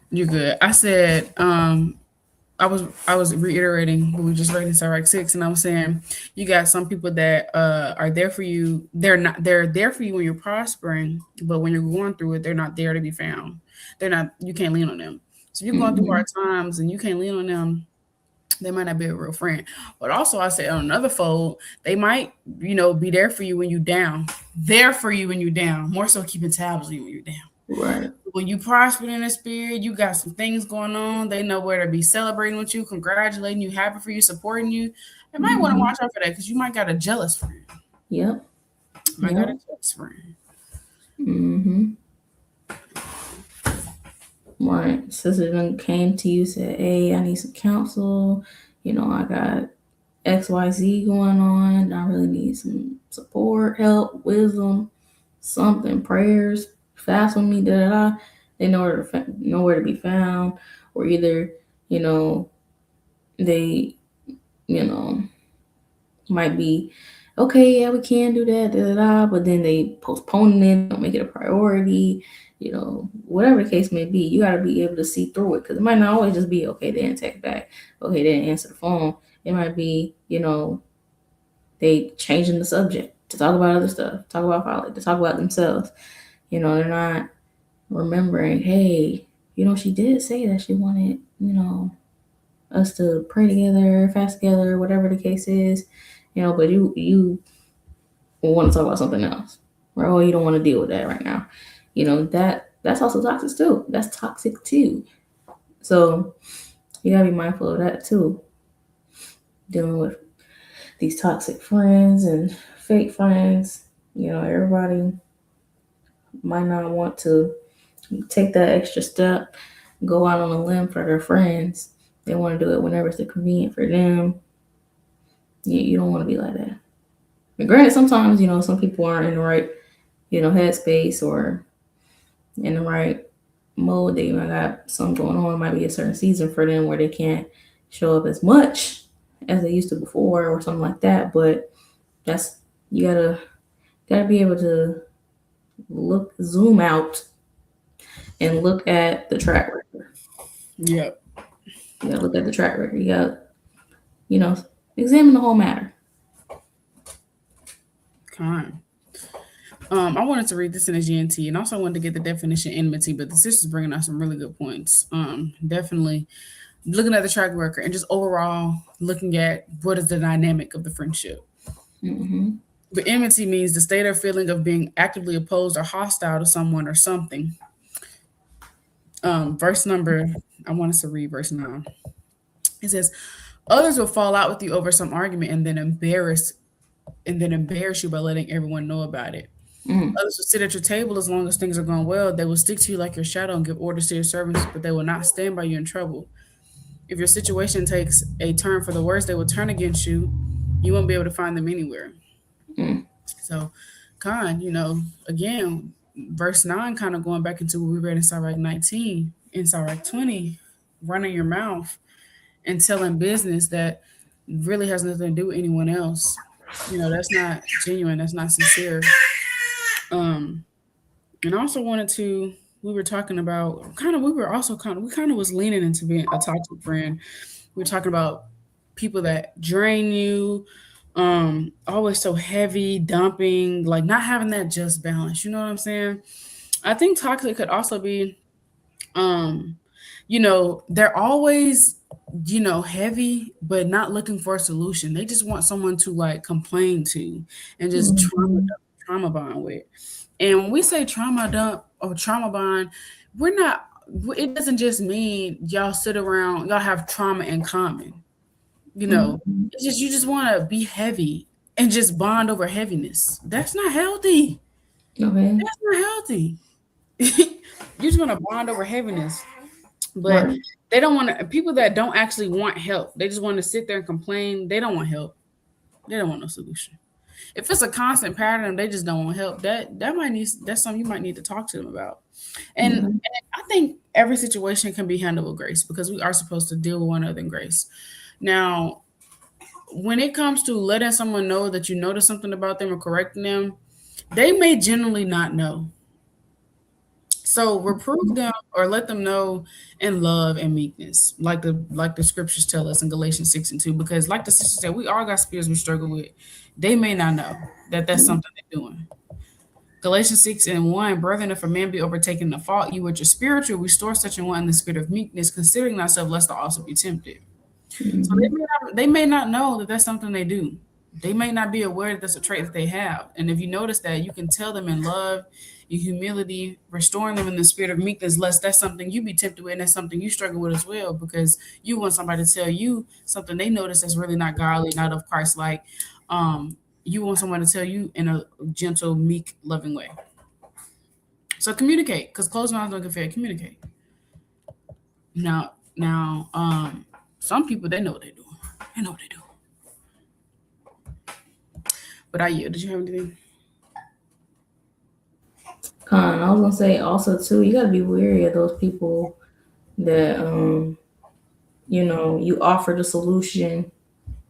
You're good. I said I was reiterating what we just read in Sirach 6, and I was saying you got some people that are there for you. They're there for you when you're prospering, but when you're going through it, they're not there to be found. They're not. You can't lean on them. So if you're going through hard times and you can't lean on them, they might not be a real friend. But also, I said on another fold, they might be there for you when you're down. There for you when you're down. More so keeping tabs on you when you're down. right. When you prosper in the spirit, you got some things going on. They know where to be celebrating with you, congratulating you, happy for you, supporting you. They might want to watch out for that because you might got a jealous friend. Yep. I got a Yep. best friend. Mm-hmm. Right. Sister then came to you, said, "Hey, I need some counsel. I got XYZ going on. I really need some support, help, wisdom, something, prayers, fast with me, da da da." They know where to be found, or either, you know, they, you know, might be, okay, yeah, we can do that, da da da, but then they postpone it, don't make it a priority, whatever the case may be. You got to be able to see through it, because it might not always just be, okay, they didn't text back, okay, they didn't answer the phone. It might be, they changing the subject to talk about other stuff, talk about politics, to talk about themselves. They're not remembering, hey, she did say that she wanted, us to pray together, fast together, whatever the case is, but you want to talk about something else, right? Oh, you don't want to deal with that right now. That's also toxic too. That's toxic too. So you gotta be mindful of that too. Dealing with these toxic friends and fake friends. Everybody might not want to take that extra step, go out on a limb for their friends. They want to do it whenever it's convenient for them. You don't want to be like that. And granted, sometimes some people aren't in the right headspace or in the right mode. They might got something going on. It might be a certain season for them where they can't show up as much as they used to before or something like that. But that's you gotta be able to zoom out and look at the track record. Yep. You gotta look at the track record. You gotta, you know, examine the whole matter. Kind. I wanted to read this in a GNT, and also wanted to get the definition of enmity, but the sister's bringing out some really good points. Definitely looking at the track record and just overall looking at what is the dynamic of the friendship. Mm-hmm. But enmity means the state or feeling of being actively opposed or hostile to someone or something. Verse number, I want us to read verse 9. It says, others will fall out with you over some argument and then embarrass you by letting everyone know about it. Mm-hmm. Others will sit at your table as long as things are going well. They will stick to you like your shadow and give orders to your servants, but they will not stand by you in trouble. If your situation takes a turn for the worse, they will turn against you. You won't be able to find them anywhere. Mm-hmm. So, again, verse 9, kind of going back into what we read in Sirach 19, in Sirach 20, running your mouth and telling business that really has nothing to do with anyone else. That's not genuine, that's not sincere. Um, and I also wanted to, we were talking about we kind of was leaning into being a toxic friend. We were talking about people that drain you, always so heavy, dumping, like not having that just balance. You know what I'm saying? I think toxic could also be, um, they're always, heavy, but not looking for a solution. They just want someone to like complain to and just Mm-hmm. trauma bond with. And when we say trauma dump or trauma bond, we're not, it doesn't just mean y'all sit around, y'all have trauma in common. You know, Mm-hmm. it's just, you just want to be heavy and just bond over heaviness. That's not healthy. Okay. That's not healthy. You just want to bond over heaviness. But Right. they don't want to, people that don't actually want help, they just want to sit there and complain. They don't want help. They don't want no solution. If it's a constant pattern, they just don't want help. That's something you might need to talk to them about. And Mm-hmm. I think every situation can be handled with grace because we are supposed to deal with one another in grace. Now, when it comes to letting someone know that you notice something about them or correcting them, they may generally not know. So reprove them or let them know in love and meekness, like the scriptures tell us in Galatians 6:2. Because like the sister said, we all got spirits we struggle with. They may not know that that's something they're doing. Galatians 6:1, brethren, if a man be overtaken in a fault, you with your spiritual restore such an one in the spirit of meekness, considering thyself lest thou also be tempted. So Mm-hmm. they may not know that that's something they do. They may not be aware that that's a trait that they have. And if you notice that, you can tell them in love, in humility, restoring them in the spirit of meekness, lest that's something you be tempted with and that's something you struggle with as well, because you want somebody to tell you something they notice that's really not godly, not of Christ like. you want someone to tell you in a gentle, meek, loving way. So communicate, because closed mouths don't get fed. Communicate. Now, some people they know what they do. They know what they do. But I yield. Did you have anything? I was gonna say also too, you gotta be wary of those people that you offer the solution,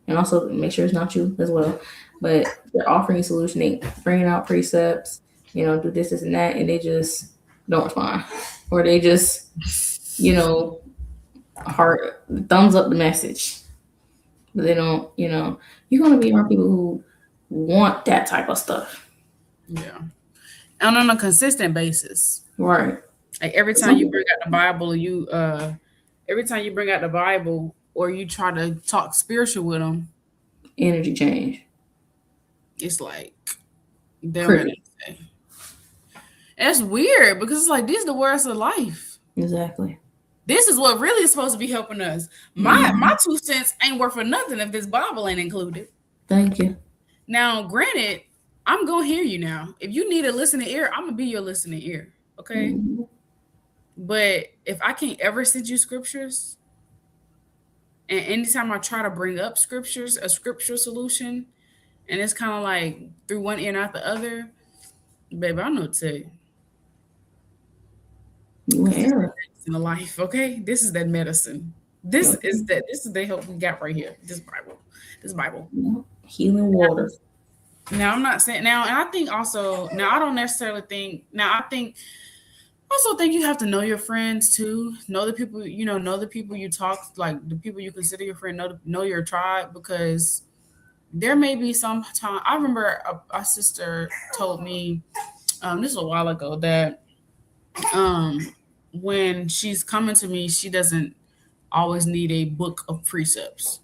and also make sure it's not you as well. But they're offering a solution, they bringing out precepts, do this and that, and they just don't respond, or they just, you know, heart thumbs up the message, but they don't. You're gonna be around people who want that type of stuff, Yeah. And on a consistent basis. right? Like every time you bring out the Bible, every time you bring out the Bible or you try to talk spiritual with them, Energy change, it's like they're pretty ready to say. And it's weird because it's like these are the words of life. exactly. This is what really is supposed to be helping us. My 2 cents ain't worth for nothing if this Bible ain't included. Thank you. Now, granted, I'm gonna hear you now. If you need a listening ear, I'm gonna be your listening ear. Okay. Mhm. But if I can't ever send you scriptures, and anytime I try to bring up scriptures, a scripture solution, and it's kind of like through one ear, not the other, baby, I know what to tell you. You in Because this is error. in the life, okay? This is that medicine. This is the help we got right here. This Bible. This Bible. Yeah. Healing water. Now I'm not saying now, and I think also now I don't necessarily think now I think also think you have to know your friends too. Know the people know the people you talk like the people you consider your friend. Know your tribe because there may be some time. I remember a sister told me this was a while ago that um, when she's coming to me, she doesn't always need a book of precepts.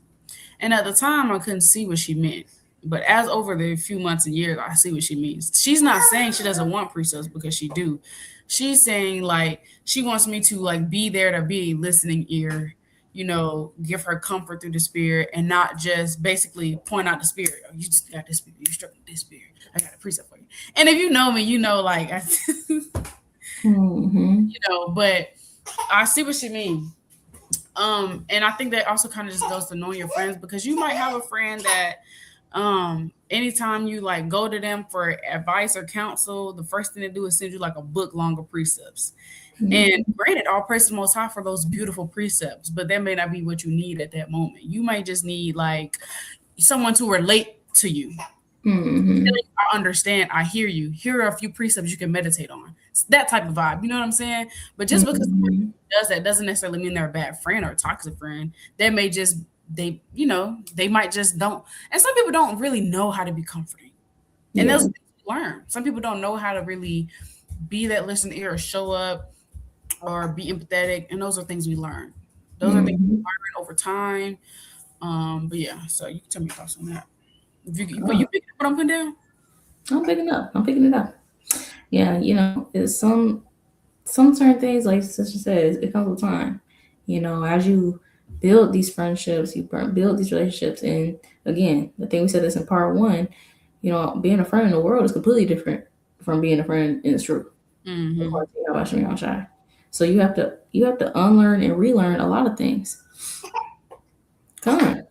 And at the time, I couldn't see what she meant. But as over the few months and years, I see what she means. She's not saying she doesn't want precepts because she do. She's saying like she wants me to like be there to be a listening ear, give her comfort through the spirit and not just basically point out the spirit. Oh, you just got this spirit. You struck with this spirit. I got a precept for you. And if you know me, like Mm-hmm. but I see what she means. And I think that also kind of just goes to knowing your friends because you might have a friend that anytime you like go to them for advice or counsel, the first thing they do is send you like a book long of precepts. Mm-hmm. And granted, all praise to the Most High for those beautiful precepts, but that may not be what you need at that moment. You might just need like someone to relate to you. Mm-hmm. I understand. I hear you. Here are a few precepts you can meditate on. It's that type of vibe. You know what I'm saying? But just because Mm-hmm. does that doesn't necessarily mean they're a bad friend or a toxic friend. They may just they might just don't. And some people don't really know how to be comforting. And Yeah. those things you learn. Some people don't know how to really be that listening ear or show up or be empathetic. And those are things we learn. Those are things we Mm-hmm. learn over time. But yeah, so you can tell me your thoughts on that. If you Oh, pick up what I'm putting down? I'm picking up. I'm picking it up. Yeah, it's some certain things, like sister says, it comes with time. As you build these friendships, you build these relationships, and again, the thing we said this in part one. Being a friend in the world is completely different from being a friend in the truth. Mm-hmm. So you have to unlearn and relearn a lot of things. Come on.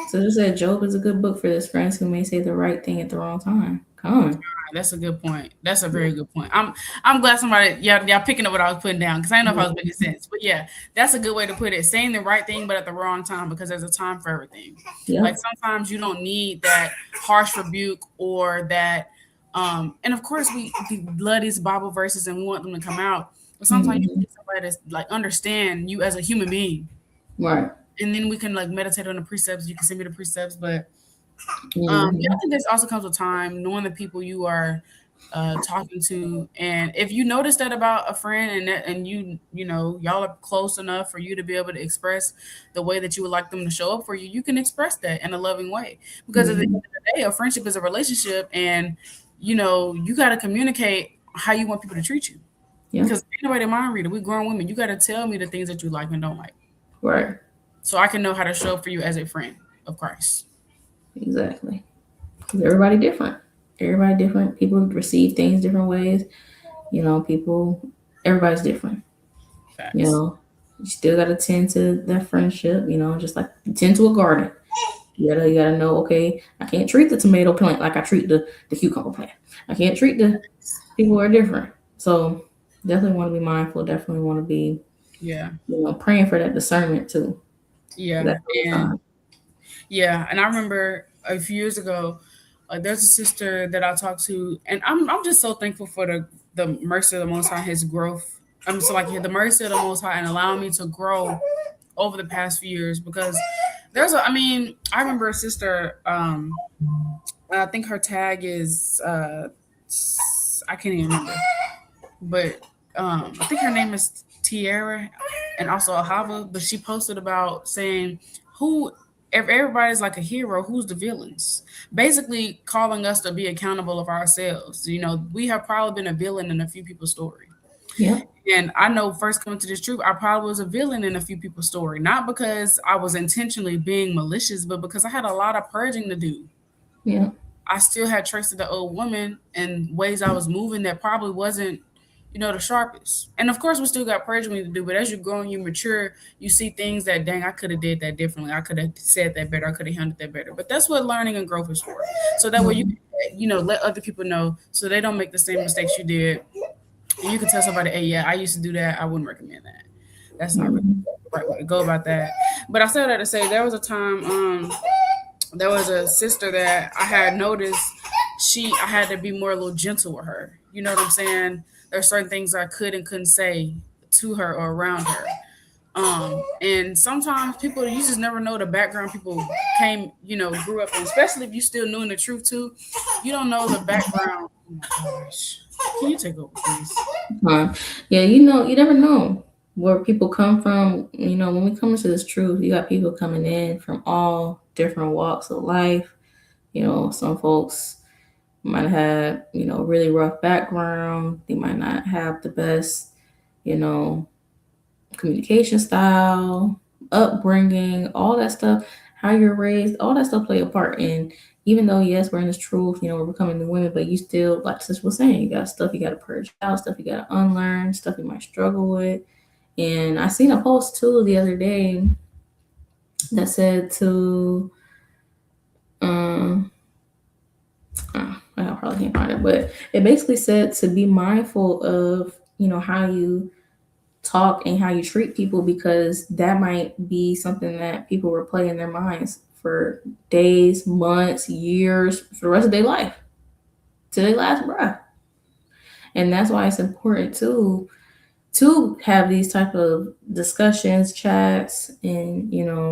So just said Job is a good book for this friends who may say the right thing at the wrong time. Come on. That's a good point. That's a very good point. I'm glad somebody y'all picking up what I was putting down because I don't know if I was making sense. But yeah, that's a good way to put it. Saying the right thing but at the wrong time because there's a time for everything. Yeah. Like sometimes you don't need that harsh rebuke or that and of course we love these Bible verses and we want them to come out. But sometimes you Mhm. need somebody that's like understand you as a human being. Right. And then we can like meditate on the precepts. You can send me the precepts, but Mhm. yeah, I think this also comes with time, knowing the people you are talking to, and if you notice that about a friend, and y'all are close enough for you to be able to express the way that you would like them to show up for you, you can express that in a loving way. Because at the end Mhm. of the day, a friendship is a relationship, and you got to communicate how you want people to treat you. Yeah. Because anybody mind reader, we grown women, you got to tell me the things that you like and don't like, Right. so I can know how to show up for you as a friend of Christ. Exactly. 'Cause everybody different. Everybody different. People receive things different ways. People, everybody's different. You Facts. know, you still gotta tend to that friendship. Just like you tend to a garden. You gotta know. Okay, I can't treat the tomato plant like I treat the cucumber plant. I can't treat the people who are different. So definitely want to be mindful. Definitely want to be Yeah. praying for that discernment too. Yeah. That And time. yeah, and I remember a few years ago, there's a sister that I talked to, and I'm just so thankful for the mercy of the Most High, His growth. I'm so like the mercy of the Most High and allowing me to grow over the past few years because I mean, I remember a sister. I think her tag is I can't even remember, but I think her name is Tierra and also Ahava. But she posted about saying who if everybody's like a hero, who's the villains? Basically, calling us to be accountable of ourselves. We have probably been a villain in a few people's story. Yeah. And I know first coming to this truth, I probably was a villain in a few people's story. Not because I was intentionally being malicious, but because I had a lot of purging to do. Yeah. I still had traces of the old woman and ways I was moving that probably wasn't, the sharpest. And of course, we still got purging to do. But as you grow and you mature, you see things that dang, I could have did that differently. I could have said that better. I could have handled that better. But that's what learning and growth is for. So that way you, Mhm. let other people know so they don't make the same mistakes you did. And you can tell somebody, hey, yeah, I used to do that. I wouldn't recommend that. That's not really Mhm. the right way to go about that. But I said that to say there was a time. There was a sister that I had noticed I had to be more a little gentle with her. You know what I'm saying? There's certain things I could and couldn't say to her or around her. And sometimes people you just never know the background people came, grew up in, especially if you still new in the truth too. You don't know the background. Oh my gosh. Can you take over, please? Yeah, you never know where people come from. When we come into this truth, you got people coming in from all different walks of life. Some folks might have, really rough background. They might not have the best, you know, communication style, upbringing, all that stuff, how you're raised, all that stuff play a part in. Even though yes, we're in this truth, we're becoming the women, but you still, like Sis was saying, you got stuff you got to purge out, stuff you got to unlearn, stuff you might struggle with. And I seen a post too the other day that said to, um, I probably can't find it, but it basically said to be mindful of, how you talk and how you treat people because that might be something that people replay in their minds for days, months, years, for the rest of their life, till they last breath. And that's why it's important to have these type of discussions, chats, and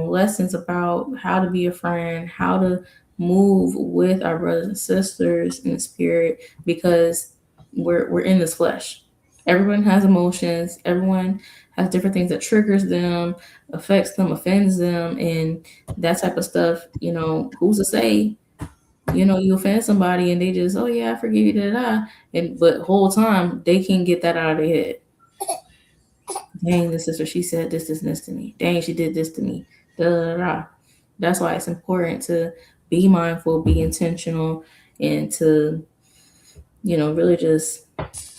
lessons about how to be a friend, how to move with our brothers and sisters in the spirit, because we're in this flesh. Everyone has emotions. Everyone has different things that triggers them, affects them, offends them, and that type of stuff. Who's to say? You offend somebody and they just, oh yeah, I forgive you, da da, da. And but whole time they can't get that out of their head. Dang, this sister, she said this to me. Dang, she did this to me. Da, da, da, da. That's why it's important to be mindful, be intentional, and to, really just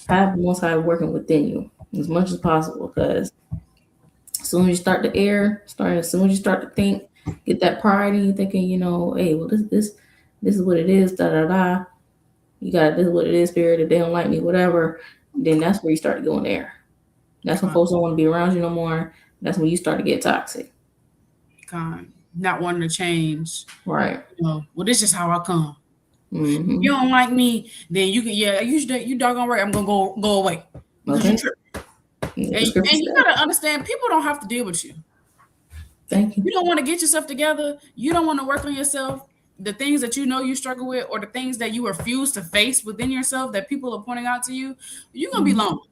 have the Most High working within you as much as possible. Because as soon as you start to as soon as you start to think, get that pride in you, thinking, hey, well, this is what it is, da da da. You got this is what it is, spirit. If they don't like me, whatever, then that's where you start to go in there. That's when Con, folks don't want to be around you no more. That's when you start to get toxic. con, not wanting to change. Right. Well, this is how I come. You Mm-hmm. don't like me, then you can you doggone right. I'm gonna go away because you Okay. trip. What And the scripture you said. gotta understand, people don't have to deal with you. Thank you. You don't want to get yourself together. You don't want to work on yourself. The things that you know you struggle with, or the things that you refuse to face within yourself that people are pointing out to you, you're gonna be Mm-hmm. lonely,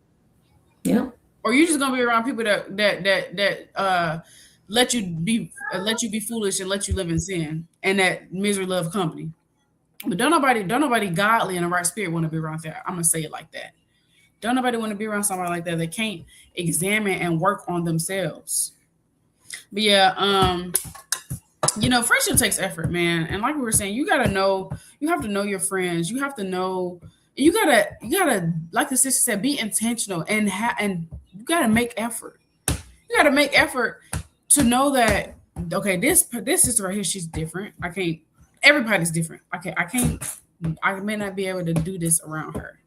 Yep. or you're just gonna be around people that let you be foolish and let you live in sin, and that misery love company. But don't nobody godly in the right spirit want to be around that. I'm gonna say it like that. Don't nobody want to be around somebody like that that can't examine and work on themselves. But yeah, Friendship takes effort, man. And like we were saying, you have to know your friends. You have to know, you gotta, like the sister said, be intentional and you gotta make effort. You gotta make effort to know that, okay, this sister right here, she's different. I can't. Everybody's different. I can't. I may not be able to do this around her,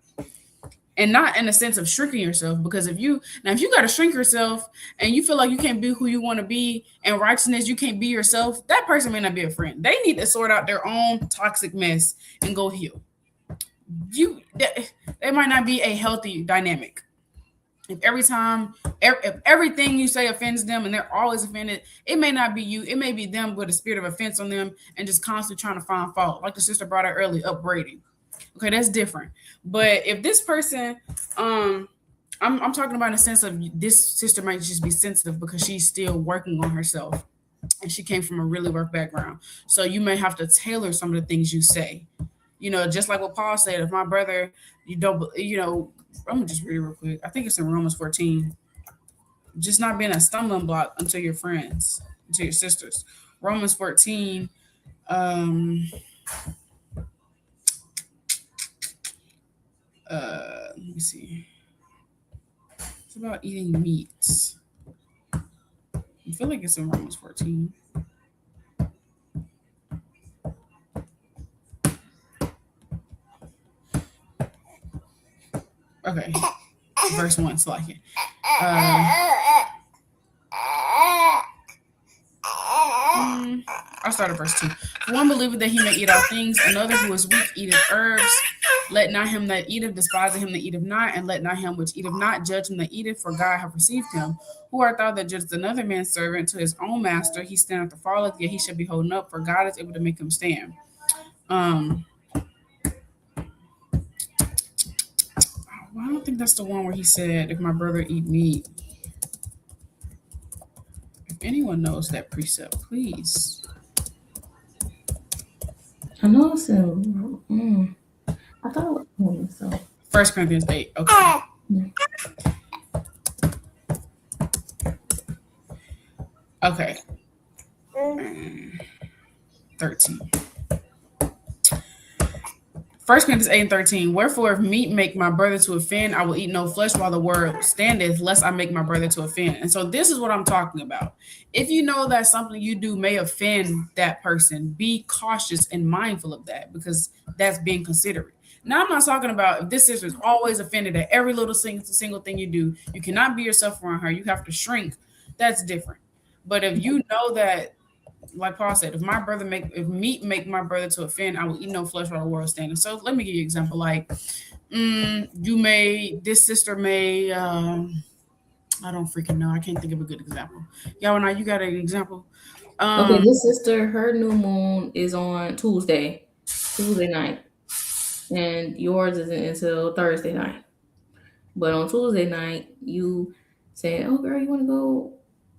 and not in a sense of shrinking yourself, because if you got to shrink yourself and you feel like you can't be who you want to be, and righteousness, you can't be yourself, that person may not be a friend. They need to sort out their own toxic mess and go heal. They might not be a healthy dynamic. If if everything you say offends them and they're always offended, it may not be you, it may be them with a spirit of offense on them and just constantly trying to find fault, like the sister brought out earlier, upbraiding. Okay, that's different. But if this person, I'm talking about in a sense of, this sister might just be sensitive because she's still working on herself and she came from a really rough background. So you may have to tailor some of the things you say. Just like what Paul said, if my brother, you don't, I'm gonna just read it real quick. I think it's in Romans 14. Just not being a stumbling block unto your friends, to your sisters. Romans 14. Let me see. It's about eating meats. I feel like it's in Romans 14. Okay. Verse 1, so like it. I'll start at verse 2. For one believeth that he may eat all things, another who is weak eateth herbs. Let not him that eateth despise him that eateth not, and let not him which eateth not judge him that eateth, for God hath received him. Who art thou that judgest another man's servant to his own master? He standeth or falleth, yet he shall be holding up, for God is able to make him stand. Well, I don't think that's the one where he said, if my brother eat meat. If anyone knows that precept, please. I know it's in. I thought it was so. 1 Corinthians 8. Okay. Okay. 13. 1 Corinthians 8 and 13. Wherefore, if meat make my brother to offend, I will eat no flesh while the word standeth, lest I make my brother to offend. And so this is what I'm talking about. If you know that something you do may offend that person, be cautious and mindful of that, because that's being considerate. Now, I'm not talking about if this sister is always offended at every little single thing you do, you cannot be yourself around her. You have to shrink. That's different. But if you know that, like Paul said, if meat make my brother to offend, I will eat no flesh while the world standing. So let me give you an example. Like, this sister may, I don't freaking know. I can't think of a good example. Y'all, now you got an example? Okay, this sister, her new moon is on Tuesday night, and yours isn't until Thursday night. But on Tuesday night, you say, "Oh, girl, you want to go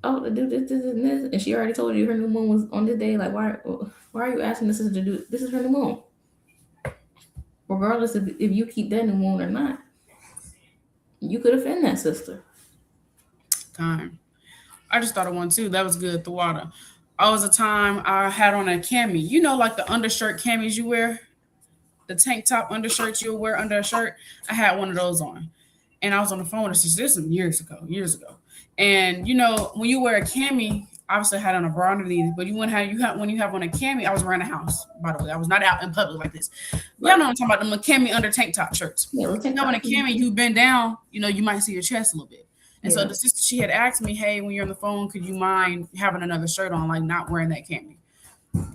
out to do this, and this?" And she already told you her new moon was on this day. Like, why are you asking this sister to do? This is her new moon, regardless if you keep that new moon or not. You could offend that sister. Time. I just thought of one too. That was good. The water. I was a time I had on a cami. Like the undershirt camis you wear, the tank top undershirts you'll wear under a shirt. I had one of those on, and I was on the phone with her sister. This was years ago. And when you wear a cami, obviously I had on a bra underneath, but when you have on a cami, I was around the house. By the way, I was not out in public like this. Right. Y'all know what I'm talking about, the cami under tank top shirts. Yeah, when a cami, you bend down, you might see your chest a little bit. And so the sister, she had asked me, hey, when you're on the phone, could you mind having another shirt on, like not wearing that cami?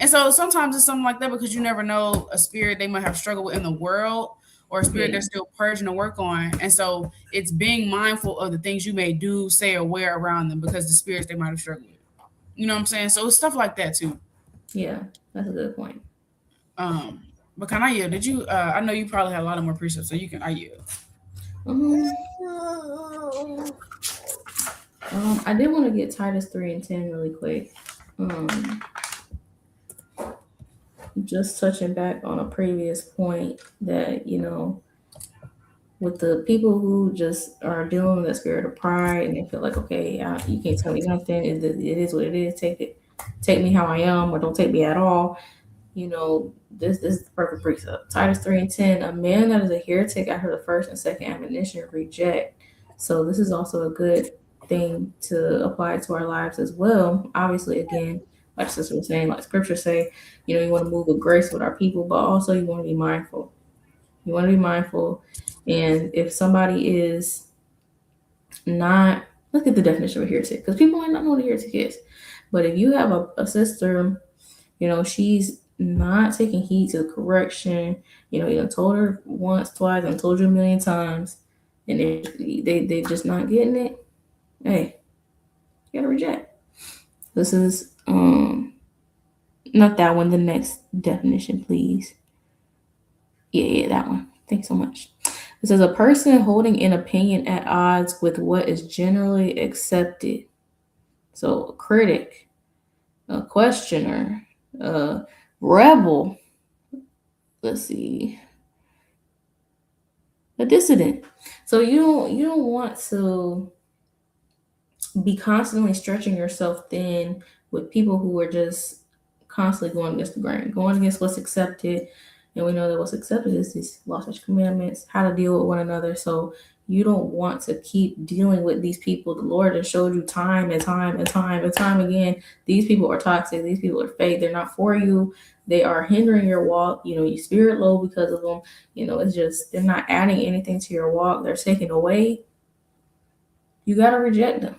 And so sometimes it's something like that, because you never know a spirit they might have struggled with in the world, or a spirit they're still purging to work on. And so it's being mindful of the things you may do, say, or wear around them, because the spirits they might have struggled with. You know what I'm saying? So it's stuff like that too. Yeah, that's a good point. But can I yield? Did you? I know you probably have a lot of more precepts, so you can. I yield. I did want to get Titus 3 and 10 really quick. Just touching back on a previous point that, with the people who just are dealing with that spirit of pride and they feel like, okay, you can't tell me nothing. It is what it is. Take it. take me how I am or don't take me at all. This is the perfect precept. Titus 3:10, a man that is a heretic after the first and second admonition reject. So this is also a good thing to apply to our lives as well. Obviously, again, like sister was saying, like scripture say, you want to move with grace with our people, but also you want to be mindful. You want to be mindful. And if somebody is not, look at the definition of a heretic, because people might not know what a heretic is. But if you have a sister, she's not taking heed to the correction. You done told her once, twice, and told you a million times, and they just not getting it. Hey, you gotta reject. This is not that one. The next definition, please. Yeah, that one. Thanks so much. It says a person holding an opinion at odds with what is generally accepted. So a critic, a questioner, a rebel. Let's see, a dissident. So you don't want to be constantly stretching yourself thin with people who are just constantly going against the grain, going against what's accepted. And we know that what's accepted is these laws and commandments, how to deal with one another. So you don't want to keep dealing with these people. The Lord has showed you time and time and time and time again. These people are toxic. These people are fake. They're not for you. They are hindering your walk. You spirit low because of them. It's just they're not adding anything to your walk. They're taking away. You gotta reject them.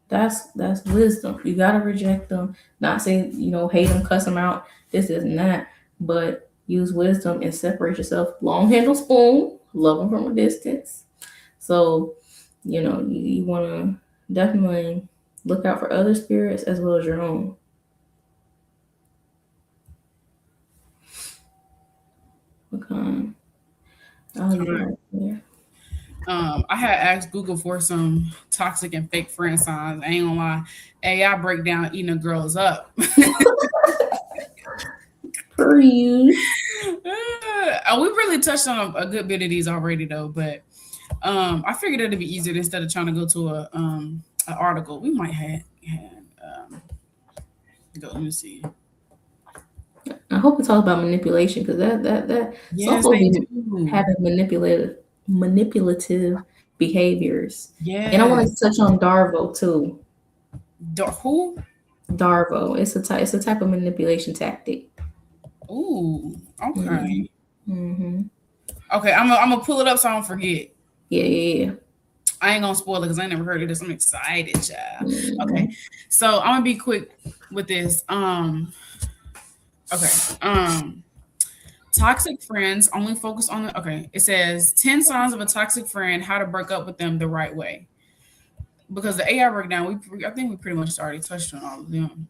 That's wisdom. You gotta reject them. Not say hate them, cuss them out. This isn't that, but use wisdom and separate yourself. Long handle spoon. Love them from a distance. So, you want to definitely look out for other spirits as well as your own. Okay. I'll leave it right there. I had asked Google for some toxic and fake friend signs. I ain't gonna lie, AI breakdown eating a girls up. Per use. We really touched on a good bit of these already though, but I figured it'd be easier instead of trying to go to an article. We might have go. Let me see. I hope it's all about manipulation because that some Yes, folks they be do. having manipulative behaviors. And I want to Yes. touch on Darvo too. Who? Darvo. It's a type of manipulation tactic. Ooh. Mm-hmm. Okay. Mm-hmm. Okay. I'm gonna pull it up so I don't forget. Yeah, yeah, yeah. I ain't gonna spoil it because I never heard of this. I'm excited, child. Okay. Mm-hmm. So I'm gonna be quick with this. Okay. Toxic friends only focus on the okay. It says 10 signs of a toxic friend, how to break up with them the right way. Because the AI breakdown, I think we pretty much already touched on all of them.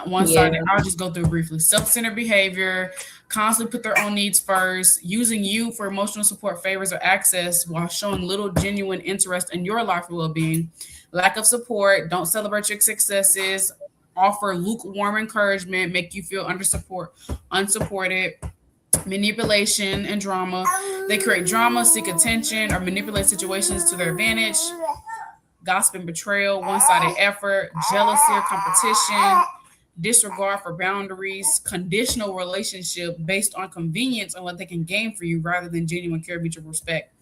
One Yeah. side, I'll just go through briefly. Self-centered behavior, constantly put their own needs first, using you for emotional support, favors, or access while showing little genuine interest in your life or well-being. Lack of support, don't celebrate your successes, offer lukewarm encouragement, make you feel unsupported. Manipulation and drama. They create drama, seek attention, or manipulate situations to their advantage. Gossip and betrayal, one-sided effort, jealousy or competition, disregard for boundaries, conditional relationship based on convenience and what they can gain for you rather than genuine care, mutual respect.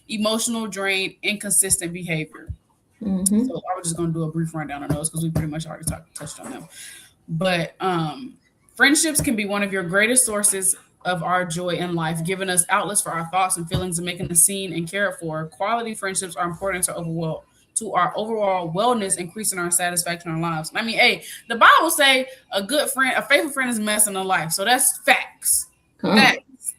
Emotional drain, inconsistent behavior. Mm-hmm. So I was just going to do a brief rundown on those because we pretty much already touched on them. But friendships can be one of your greatest sources of our joy in life, giving us outlets for our thoughts and feelings and making us seen and cared for. Quality friendships are important to our overall wellness, increasing our satisfaction in our lives. I mean, hey, the Bible say a good friend, a faithful friend is a mess in a life. So that's facts. Come. Facts.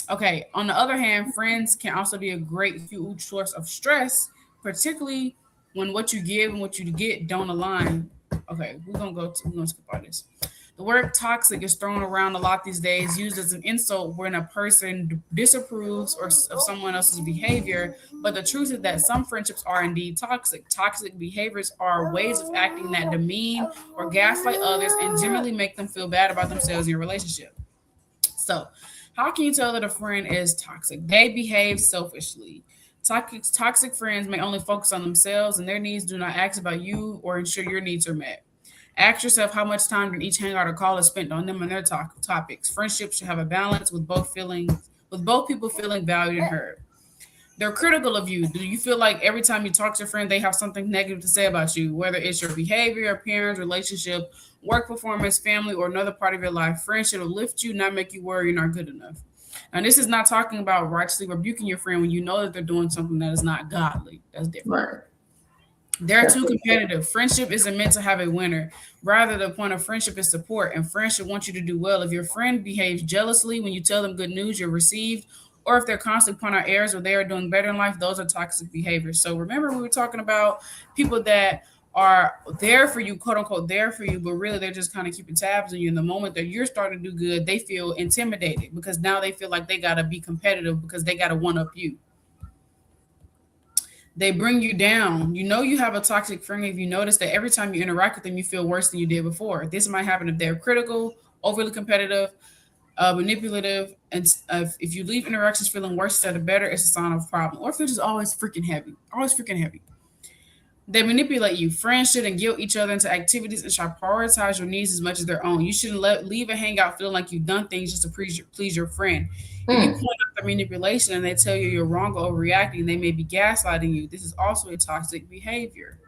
Okay. On the other hand, friends can also be a great huge source of stress, particularly when what you give and what you get don't align. Okay, we're gonna skip all this. The word toxic is thrown around a lot these days, used as an insult when a person disapproves of someone else's behavior. But the truth is that some friendships are indeed toxic. Toxic behaviors are ways of acting that demean or gaslight others and generally make them feel bad about themselves in your relationship. So, how can you tell that a friend is toxic? They behave selfishly. Toxic friends may only focus on themselves and their needs, do not ask about you or ensure your needs are met. Ask yourself how much time did each hangout or call is spent on them and their topics. Friendships should have a balance with both people feeling valued and heard. They're critical of you. Do you feel like every time you talk to a friend, they have something negative to say about you, whether it's your behavior, appearance, relationship, work performance, family, or another part of your life? Friends should lift you, not make you worry you're not good enough. And this is not talking about righteously rebuking your friend when you know that they're doing something that is not godly. That's different. Right. They're That's too what he said. competitive. Friendship isn't meant to have a winner. Rather, the point of friendship is support, and friends should want you to do well. If your friend behaves jealously when you tell them good news you're received, or if they're constantly pointing out errors or they are doing better in life, those are toxic behaviors. So remember, we were talking about people that are there for you, quote unquote, there for you, but really they're just kind of keeping tabs on you. In the moment that you're starting to do good, they feel intimidated because now they feel like they got to be competitive because they got to one up you. They bring you down. You know you have a toxic friend if you notice that every time you interact with them, you feel worse than you did before. This might happen if they're critical, overly competitive, manipulative, and if you leave interactions feeling worse instead of better, it's a sign of a problem. Or if they're just always freaking heavy. They manipulate you. Friends shouldn't guilt each other into activities and should prioritize your needs as much as their own. You shouldn't leave a hangout feeling like you've done things just to please your friend. If you point Mm. out the manipulation and they tell you you're wrong or overreacting, they may be gaslighting you. This is also a toxic behavior.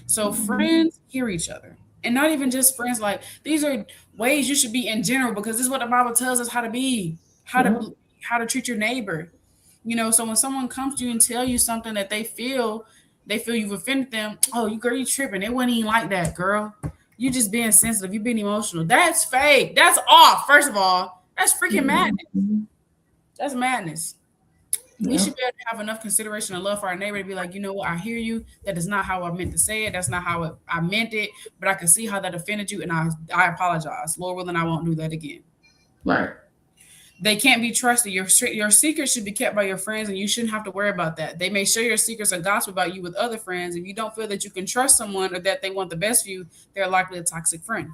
So Mhm. friends hear each other. And not even just friends, like these are ways you should be in general because this is what the Bible tells us how to be, how to Yeah. how to treat your neighbor. So when someone comes to you and tell you something that they feel you've offended them. Oh, you girl, you tripping. It wasn't even like that, girl. You just being sensitive. You being emotional. That's fake. That's off. First of all, that's freaking madness. Mhm. That's madness. We Yeah. should be able to have enough consideration and love for our neighbor to be like, you know what, I hear you. That is not how I meant to say it. That's not how I meant it. But I can see how that offended you, and I apologize. Lord willing, I won't do that again. Right. They can't be trusted. Your secrets should be kept by your friends, and you shouldn't have to worry about that. They may share your secrets or gossip about you with other friends. If you don't feel that you can trust someone or that they want the best for you, they're likely a toxic friend.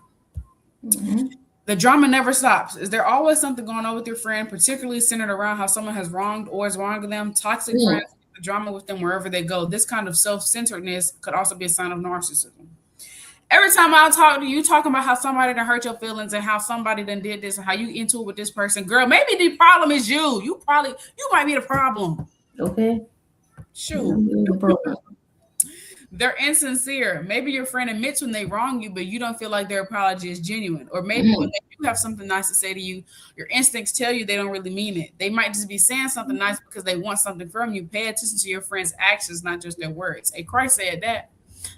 Mhm. The drama never stops. Is there always something going on with your friend, particularly centered around how someone has wronged or is wronging them? Toxic Mm. friends, the drama with them wherever they go. This kind of self-centeredness could also be a sign of narcissism. Every time I talk to you, talking about how somebody done hurt your feelings and how somebody done did this and how you into it with this person, girl, maybe the problem is you. You might be the problem. Okay. Shoot. I'm doing the program. They're insincere. Maybe your friend admits when they wrong you, but you don't feel like their apology is genuine. Or maybe when Mm. they do have something nice to say to you, your instincts tell you they don't really mean it. They might just be saying something nice because they want something from you. Pay attention to your friends' actions, not just their words. Hey, Christ said that.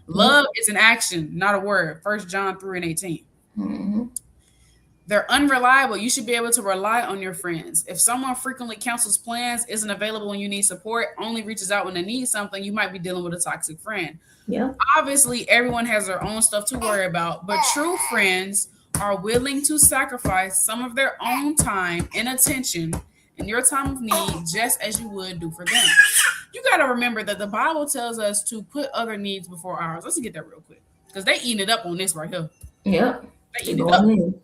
Yep. Love is an action, not a word. 1 John 3 and 18. Mhm. They're unreliable. You should be able to rely on your friends. If someone frequently cancels plans, isn't available when you need support, only reaches out when they need something, you might be dealing with a toxic friend. Yeah. Obviously, everyone has their own stuff to worry about, but true friends are willing to sacrifice some of their own time and attention in your time of need just as you would do for them. You got to remember that the Bible tells us to put other needs before ours. Let's get that real quick because they eating it up on this right here. Yep. They They eating it up. going in.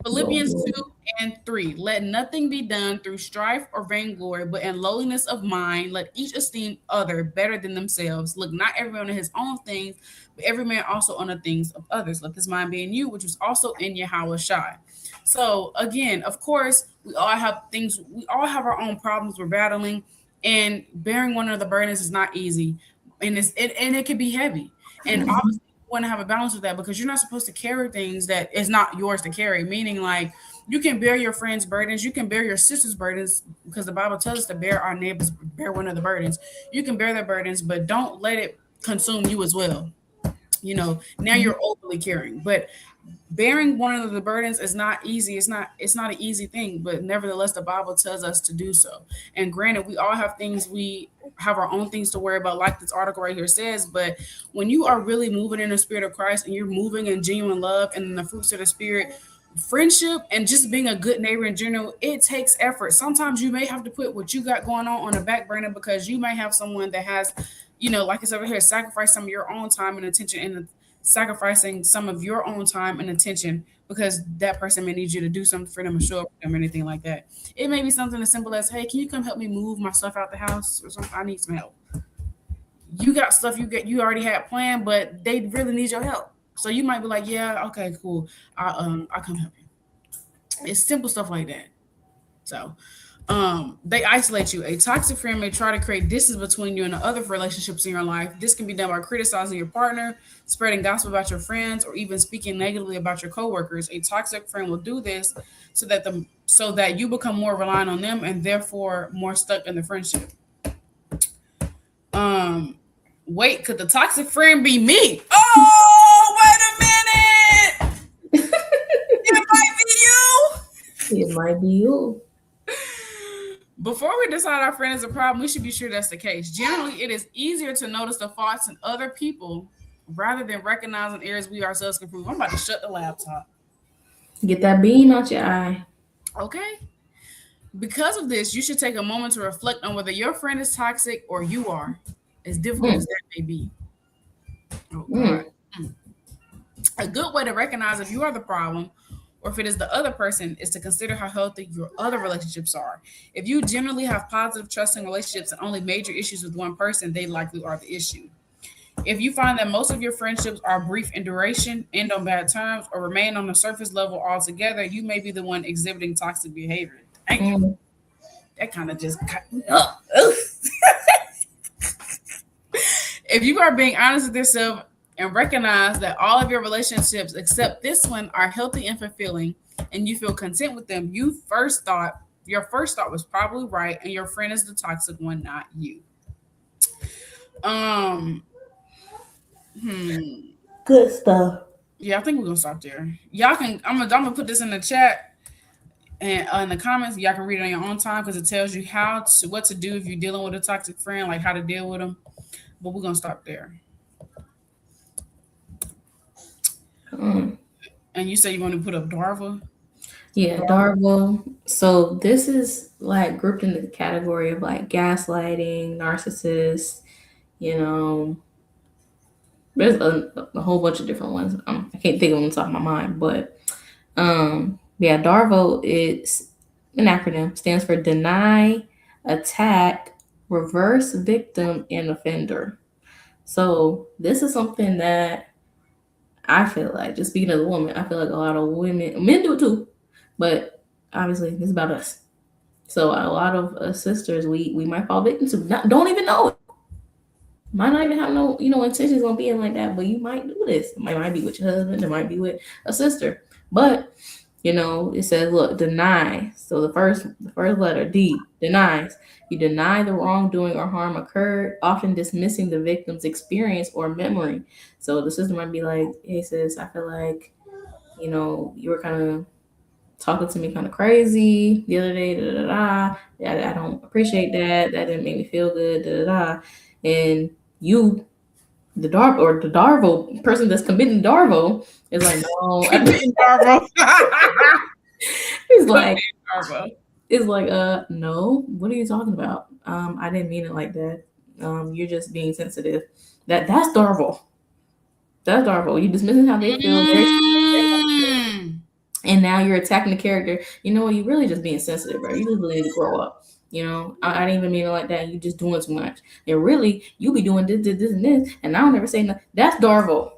Going Philippians in. 2 and 3. Let nothing be done through strife or vainglory, but in lowliness of mind, let each esteem other better than themselves. Look not everyone at his own things, but every man also on the things of others. Let this mind be in you, which was also in Yahweh Shai. So again, of course, we all have our own problems we're battling, and bearing one of the burdens is not easy. And it can be heavy. And Mhm. want to have a balance with that because you're not supposed to carry things that is not yours to carry. Meaning, like you can bear your friends' burdens, you can bear your sister's burdens because the Bible tells us to bear our neighbors, bear one of the burdens. You can bear their burdens, but don't let it consume you as well. Now Mhm. you're overly caring, but bearing one of the burdens is not easy. It's not an easy thing, but nevertheless the Bible tells us to do so. And granted, we all have things, we have our own things to worry about, like this article right here says. But when you are really moving in the spirit of Christ and you're moving in genuine love and in the fruits of the spirit, friendship and just being a good neighbor in general, it takes effort. Sometimes you may have to put what you got going on the back burner because you may have someone that has, like it's over here, sacrifice some of your own time and attention and sacrificing some of your own time and attention because that person may need you to do something for them or show up for them or anything like that. It may be something as simple as, hey, can you come help me move my stuff out the house or something? I need some help. You got stuff you already had planned, but they really need your help. So you might be like, yeah, okay, cool. I come help you. It's simple stuff like that. So they isolate you. A toxic friend may try to create distance between you and the other relationships in your life. This can be done by criticizing your partner, spreading gossip about your friends, or even speaking negatively about your coworkers. A toxic friend will do this so that you become more reliant on them and therefore more stuck in the friendship. Um, wait, could the toxic friend be me? Oh, wait a minute! It might be you. It might be you. Before we decide our friend is a problem, we should be sure that's the case. Generally, it is easier to notice the faults in other people rather than recognizing areas we ourselves can improve. I'm about to shut the laptop. Get that beam out your eye. Okay? Because of this, you should take a moment to reflect on whether your friend is toxic or you are, as difficult Mm, as that may be. Oh, God. mm, A good way to recognize if you are the problem or if it is the other person is to consider how healthy your other relationships are. If you generally have positive, trusting relationships and only major issues with one person, they likely are the issue. If you find that most of your friendships are brief in duration, end on bad terms, or remain on the surface level altogether, you may be the one exhibiting toxic behavior. Damn, mm. that kind of just cut me up. If you are being honest with yourself and recognize that all of your relationships except this one are healthy and fulfilling and you feel content with them, your first thought was probably right and your friend is the toxic one, not you. Um hmm. Good stuff. Yeah, I think we're gonna stop there. Y'all can I'm gonna put this in the chat and in the comments. Y'all can read it on your own time because it tells you what to do if you're dealing with a toxic friend, like how to deal with them. But we're gonna stop there. Mm. And you say you want to put up Darva? Yeah, Darvo. So this is like grouped in the category of like gaslighting, narcissists, you know, there's a whole bunch of different ones. I can't think of them on top of my mind, but yeah, Darvo is an acronym, stands for deny, attack, reverse victim, and offender. So this is something that I feel like, just speaking as a woman, I feel like a lot of women, men do it too, but obviously it's about us. So a lot of us sisters, we might fall victim to, don't even know it. Might not even have no, intentions on being like that, but you might do this. It might be with your husband, it might be with a sister. But it says, look, deny. So the first letter, D, denies. You deny the wrongdoing or harm occurred, often dismissing the victim's experience or memory. So the sister might be like, hey sis, I feel like, you were kind of talking to me kind of crazy the other day, da da da. I don't appreciate that. That didn't make me feel good, da da da. And you, the Darvo person that's committing Darvo is like, no. Darva. He's like, Darva. it's like, no. What are you talking about? I didn't mean it like that. You're just being sensitive. That's Darvo. That's Darvo. You dismissing how they feel. Mm. And now you're attacking the character. You know what? You're really just being sensitive, bro. You just really need to grow up. I didn't even mean it like that. You just doing too much. And really, you be doing this, and this, and I don't ever say nothing. That's Darvo.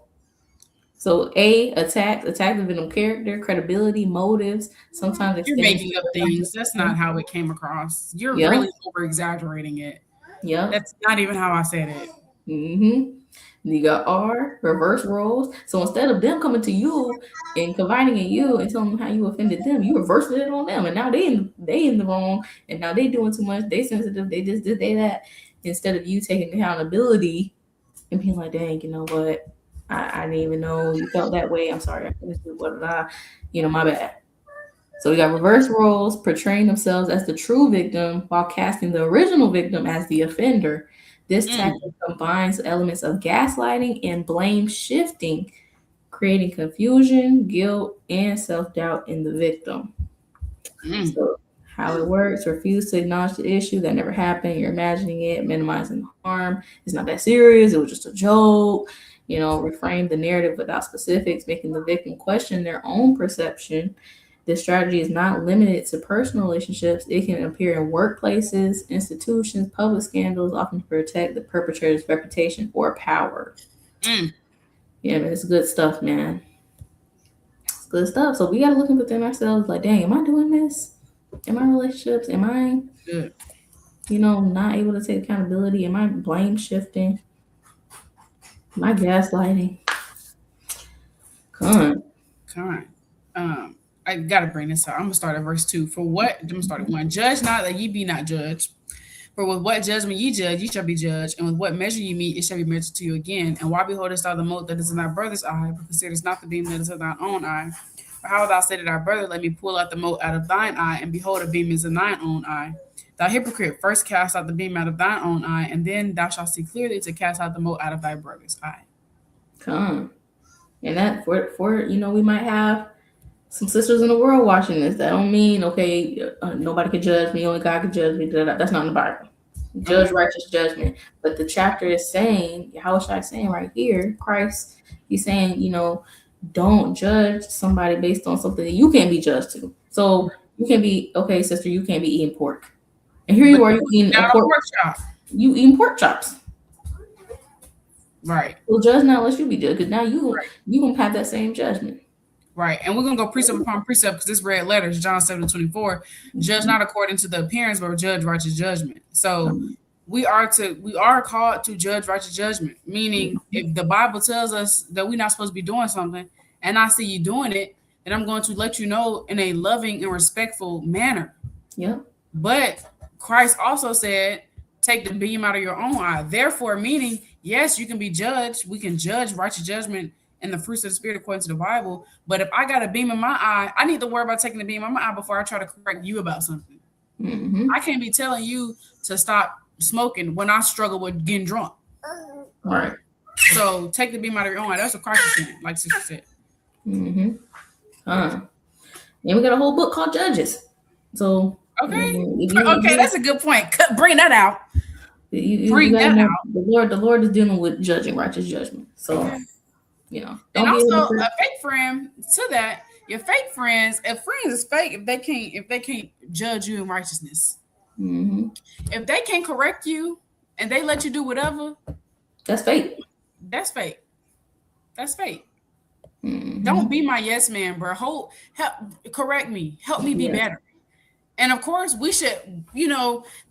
So attack the victim character, credibility, motives, sometimes You're extending. making up things. That's not how it came across. You're Yeah, really over exaggerating it. yeah. That's not even how I said it. Mm-hmm. You got R, reverse roles. So instead of them coming to you and confiding in you and telling them how you offended them, you reversed it on them, and now they in the wrong, and now they doing too much. They sensitive. They just did they that. Instead of you taking accountability and being like, dang, you know what? I didn't even know you felt that way. I'm sorry. I finished it. What did I? My bad. So we got reverse roles, portraying themselves as the true victim while casting the original victim as the offender. This Mm. tactic combines elements of gaslighting and blame shifting, creating confusion, guilt, and self doubt in the victim. Mm. So, how it works: refuse to acknowledge the issue that never happened. You're imagining it, minimizing the harm. It's not that serious. It was just a joke. Reframe the narrative without specifics, making the victim question their own perception. This strategy is not limited to personal relationships. It can appear in workplaces, institutions, public scandals, often to protect the perpetrator's reputation or power. Mm. Yeah, man, it's good stuff, man. It's good stuff. So we gotta look within ourselves, like, dang, am I doing this? In my relationships? Am I, Good. not able to take accountability? Am I blame shifting? Am I gaslighting? Come on. Kind. I gotta bring this out. I'm gonna start at verse 2. For what? I'm gonna start at 1. Judge not that ye be not judged. For with what judgment ye judge, ye shall be judged, and with what measure ye meet, it shall be measured to you again. And why beholdest thou the mote that is in thy brother's eye, but considerest not the beam that is in thine own eye? Or how thou say to thy brother, let me pull out the mote out of thine eye, and behold, a beam is in thine own eye? Thou hypocrite, first cast out the beam out of thine own eye, and then thou shalt see clearly to cast out the mote out of thy brother's eye. Come on. And that for we might have some sisters in the world watching this. That don't mean okay, nobody can judge me. Only God can judge me. That's not in the Bible. Judge righteous judgment. But the chapter is saying, how should I saying right here? Christ, he's saying, don't judge somebody based on something that you can't be judged to. So you can be okay, sister. You can't be eating pork, and here you are, you eating a pork chop. You eating pork chops. Right. Well, judge not unless you be judged, because now you gonna have that same judgment. Right. And we're going to go precept upon precept because this red letter is John 7:24. Judge not according to the appearance, but judge righteous judgment. So we are called to judge righteous judgment, meaning if the Bible tells us that we're not supposed to be doing something and I see you doing it, then I'm going to let you know in a loving and respectful manner. Yeah. But Christ also said, take the beam out of your own eye. Therefore, meaning, yes, you can be judged. We can judge righteous judgment and the fruits of the Spirit according to the Bible. But if I got a beam in my eye, I need to worry about taking the beam in my eye before I try to correct you about something. Mm-hmm. I can't be telling you to stop smoking when I struggle with getting drunk. All right. So take the beam out of your own eye. That's what Christ is saying, like Sister said. Mm-hmm. And we got a whole book called Judges. So okay, that's a good point. Bring that out. Bring that out. The Lord is dealing with judging righteous judgment. So and also a fake friend to that. Your fake friends, if friends is fake, if they can't judge you in righteousness, if they can't correct you and they let you do whatever, that's fake. That's fake. That's fake. Don't be my yes man, bro. Help correct me. Help me be better. And of course, we should,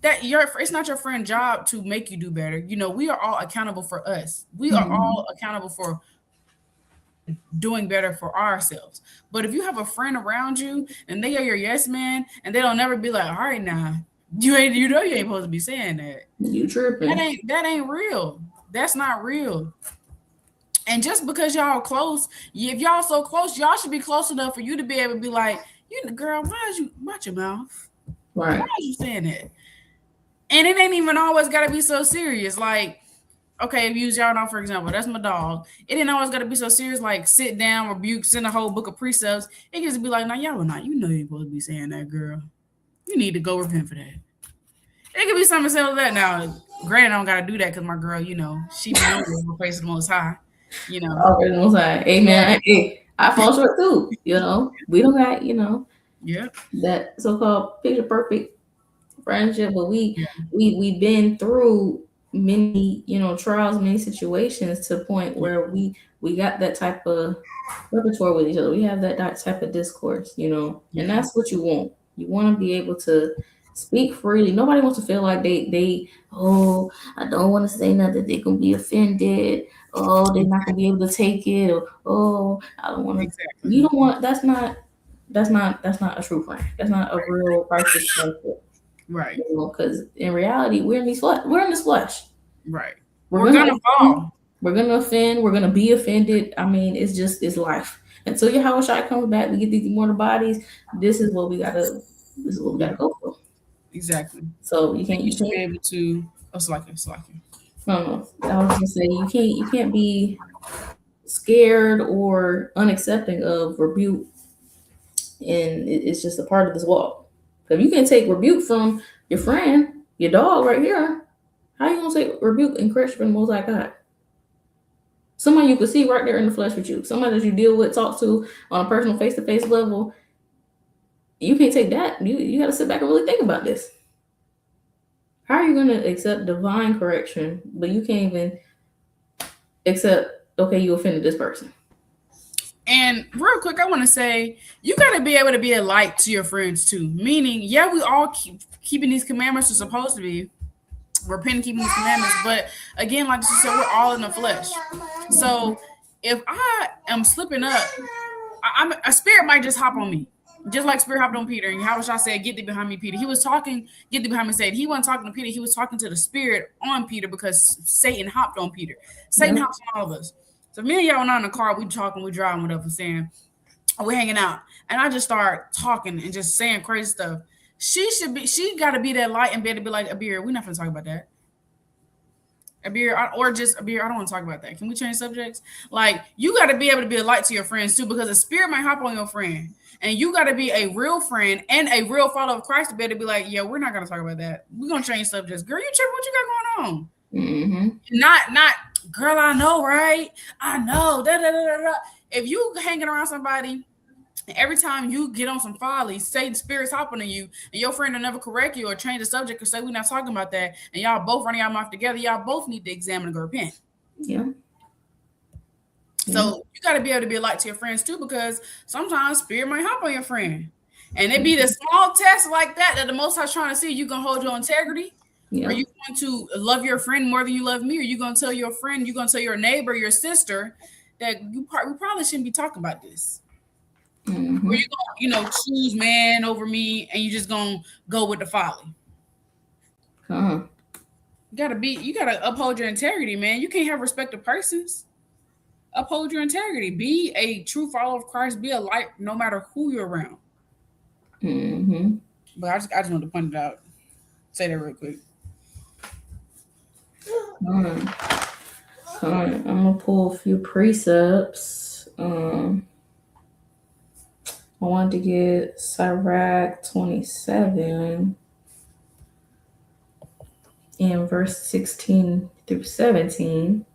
that it's not your friend's job to make you do better. We are all accountable for us. We are all accountable for doing better for ourselves. But if you have a friend around you and they are your yes man and they don't never be like, all right, now you ain't supposed to be saying that. You tripping. That ain't real. That's not real. And just because y'all close, if y'all so close, y'all should be close enough for you to be able to be like, girl, watch your mouth. Right. Why are you saying that? And it ain't even always gotta be so serious. Like, okay, if you use y'all know, for example, that's my dog. It ain't always gotta be so serious, like sit down, rebuke, send a whole book of precepts. It can just be like, no, y'all are not. You know you're supposed to be saying that, girl. You need to go repent for that. It could be something similar to that. Now, granted, I don't gotta do that because my girl, she be on the face of the Most High. Okay, the Most High. Amen. Hey, I fall short too. We don't got that so-called picture perfect friendship, but we've been through many trials, many situations to the point where we got that type of repertoire with each other. We have that type of discourse, and that's what you want. You want to be able to speak freely. Nobody wants to feel like they I don't want to say nothing. They can be offended. Oh, they're not gonna be able to take it. Or I don't want to. Exactly. You don't want. That's not a true friend. That's not a real righteous friendship. Right. Because in reality, we're in this flesh. Right. We're gonna fall. We're gonna offend. We're gonna be offended. I mean, it's life. Until Yahushua comes back, we get these immortal bodies. This is what we gotta go for. Exactly. So you can't be able to. Oh, slacking. No, I was gonna say you can't be scared or unaccepting of rebuke, and it's just a part of this walk. If you can't take rebuke from your friend, your dog right here, how you gonna take rebuke and correction from the Most High God? Somebody you can see right there in the flesh with you, somebody that you deal with, talk to on a personal face-to-face level. You can't take that. You got to sit back and really think about this. How are you going to accept divine correction, but you can't even accept okay, you offended this person. And real quick, I want to say you got to be able to be a light to your friends too. Meaning, yeah, we all keeping these commandments are supposed to be repenting, keeping these commandments. But again, like you said, we're all in the flesh. So if I am slipping up, a spirit might just hop on me. Just like Spirit hopped on Peter, and how I said, "Get thee behind me, Peter." He was talking, "Get thee behind me." Said he wasn't talking to Peter; he was talking to the Spirit on Peter because Satan hopped on Peter. Satan Yep. hops on all of us. So me and y'all were not in the car. We talking, we driving, whatever, saying, oh, we're hanging out, and I just start talking and just saying crazy stuff. She got to be that light and be able to be like, Abir, we're not going to talk about that. Or just Abir, I don't want to talk about that. Can we change subjects? Like, you got to be able to be a light to your friends too, because a spirit might hop on your friend, and you got to be a real friend and a real follower of Christ to be able to be like, yeah, we're not going to talk about that. We're going to change subjects. Girl, you tripping? What you got going on? Mm-hmm. Not, girl, I know, right? I know. Da, da, da, da, da. If you hanging around somebody, every time you get on some folly, Satan spirits hopping on you, and your friend will never correct you or change the subject or say we're not talking about that, and y'all both running your mouth together, y'all both need to examine and go repent. Yeah. So Yeah. you got to be able to be a light to your friends too, because sometimes spirit might hop on your friend, and it be the small tests like that the Most High's trying to see you gonna hold your integrity. Are Yeah. you going to love your friend more than you love me? Or you gonna tell your friend, you gonna tell your neighbor, your sister that we probably shouldn't be talking about this? Or Mm-hmm. you gonna, choose man over me and you just gonna go with the folly. Uh-huh. You gotta uphold your integrity, man. You can't have respect of persons. Uphold your integrity. Be a true follower of Christ. Be a light no matter who you're around. Mm-hmm. But I just want to point it out. Say that real quick. All right. All right. I'm gonna pull a few precepts. I wanted to get Sirach 27 in verse 16 through 17.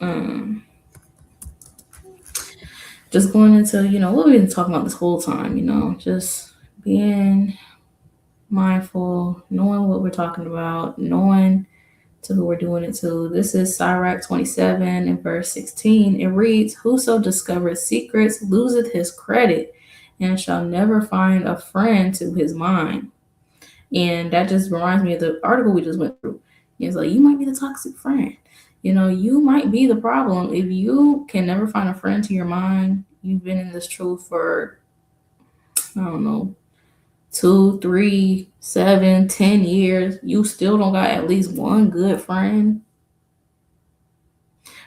Um, just going into, what we've been talking about this whole time, just being mindful, knowing what we're talking about, knowing to who we're doing it to. This is Sirach 27 and verse 16. It reads, whoso discovers secrets loseth his credit and shall never find a friend to his mind. And that just reminds me of the article we just went through. It's like, you might be the toxic friend. You might be the problem. If you can never find a friend to your mind, you've been in this truth for, I don't know, 2, 3, 7, 10 years, you still don't got at least one good friend.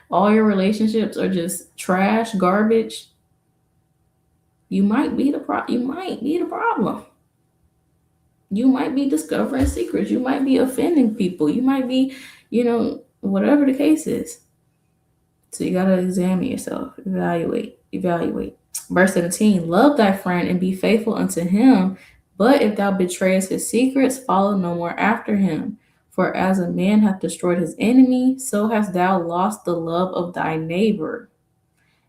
All your relationships are just trash, garbage. You might be the You might be the problem. You might be discovering secrets. You might be offending people. You might be, whatever the case is. So you gotta examine yourself, evaluate. Verse 17, love thy friend and be faithful unto him. But if thou betrayest his secrets, follow no more after him. For as a man hath destroyed his enemy, so hast thou lost the love of thy neighbor.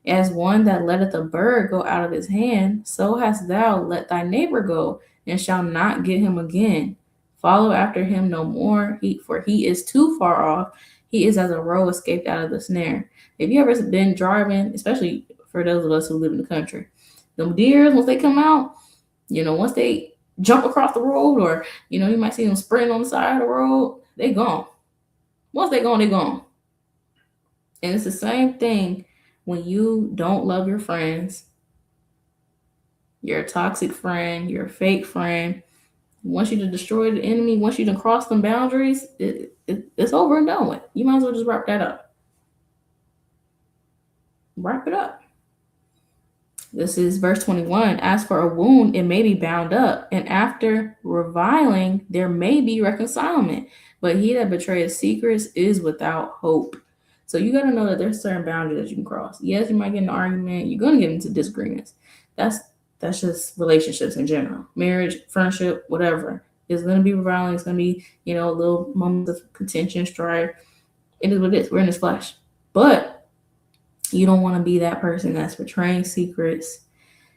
As one that letteth a bird go out of his hand, so hast thou let thy neighbor go, and shall not get him again. Follow after him no more, for he is too far off. He is as a roe escaped out of the snare. Have you ever been driving, especially for those of us who live in the country? Them deers, once they come out, once they jump across the road, or you might see them sprinting on the side of the road, they gone. Once they gone, they gone. And it's the same thing when you don't love your friends. You're a toxic friend, you're a fake friend. Once you destroy the enemy, once you done cross them boundaries, it's over and done with. You might as well just wrap that up. Wrap it up. This is verse 21. As for a wound, it may be bound up, and after reviling, there may be reconcilement. But he that betrays secrets is without hope. So you got to know that there's certain boundaries that you can cross. Yes, you might get in an argument. You're going to get into disagreements. That's just relationships in general. Marriage, friendship, whatever. It's going to be reviling. It's going to be, a little moments of contention, strife. It is what it is. We're in this flesh. But you don't want to be that person that's betraying secrets.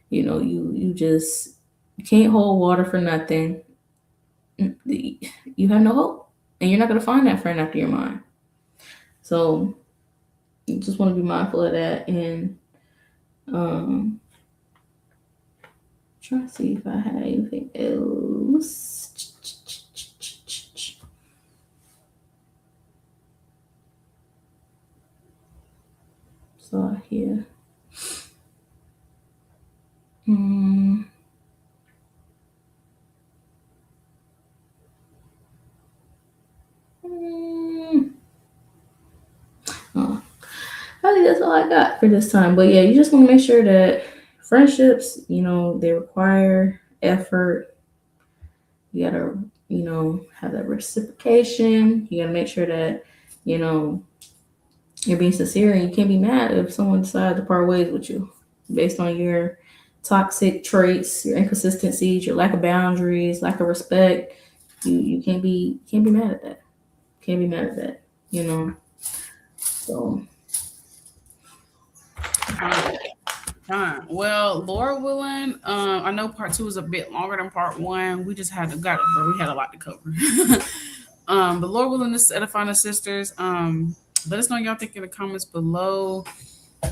You just can't hold water for nothing. You have no hope. And you're not going to find that friend after your mind. So you just want to be mindful of that. And um trying to see if I had anything else. So here. Mm. Mm. Oh, I think that's all I got for this time. But yeah, you just want to make sure that friendships, they require effort. You gotta, have that reciprocation. You gotta make sure that, you know, you're being sincere, and you can't be mad if someone decides to part ways with you based on your toxic traits, your inconsistencies, your lack of boundaries, lack of respect. You can't be mad at that. Can't be mad at that. So Fine. Well, Lord willing, I know part two is a bit longer than part one. We just had to got it, but we had a lot to cover. But Lord willing, this is edifying the sisters. Let us know y'all think in the comments below.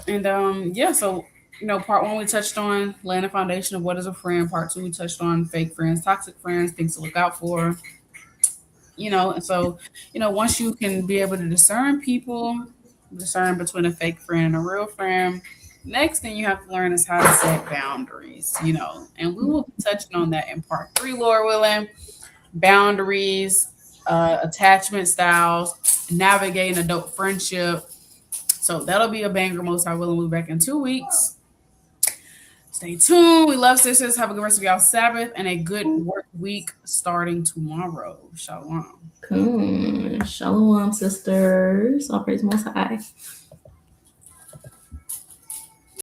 And yeah, so part one we touched on laying the foundation of what is a friend. Part two we touched on fake friends, toxic friends, things to look out for. And so once you can be able to discern people, discern between a fake friend and a real friend, next thing you have to learn is how to set boundaries. And we will be touching on that in part three, Lord willing. Boundaries, attachment styles, navigating adult friendship. So that'll be a banger. Most I will, and we'll be back in 2 weeks. Stay tuned. We love sisters. Have a good rest of y'all Sabbath and a good work week starting tomorrow. Shalom. Shalom, sisters. All praise Most High.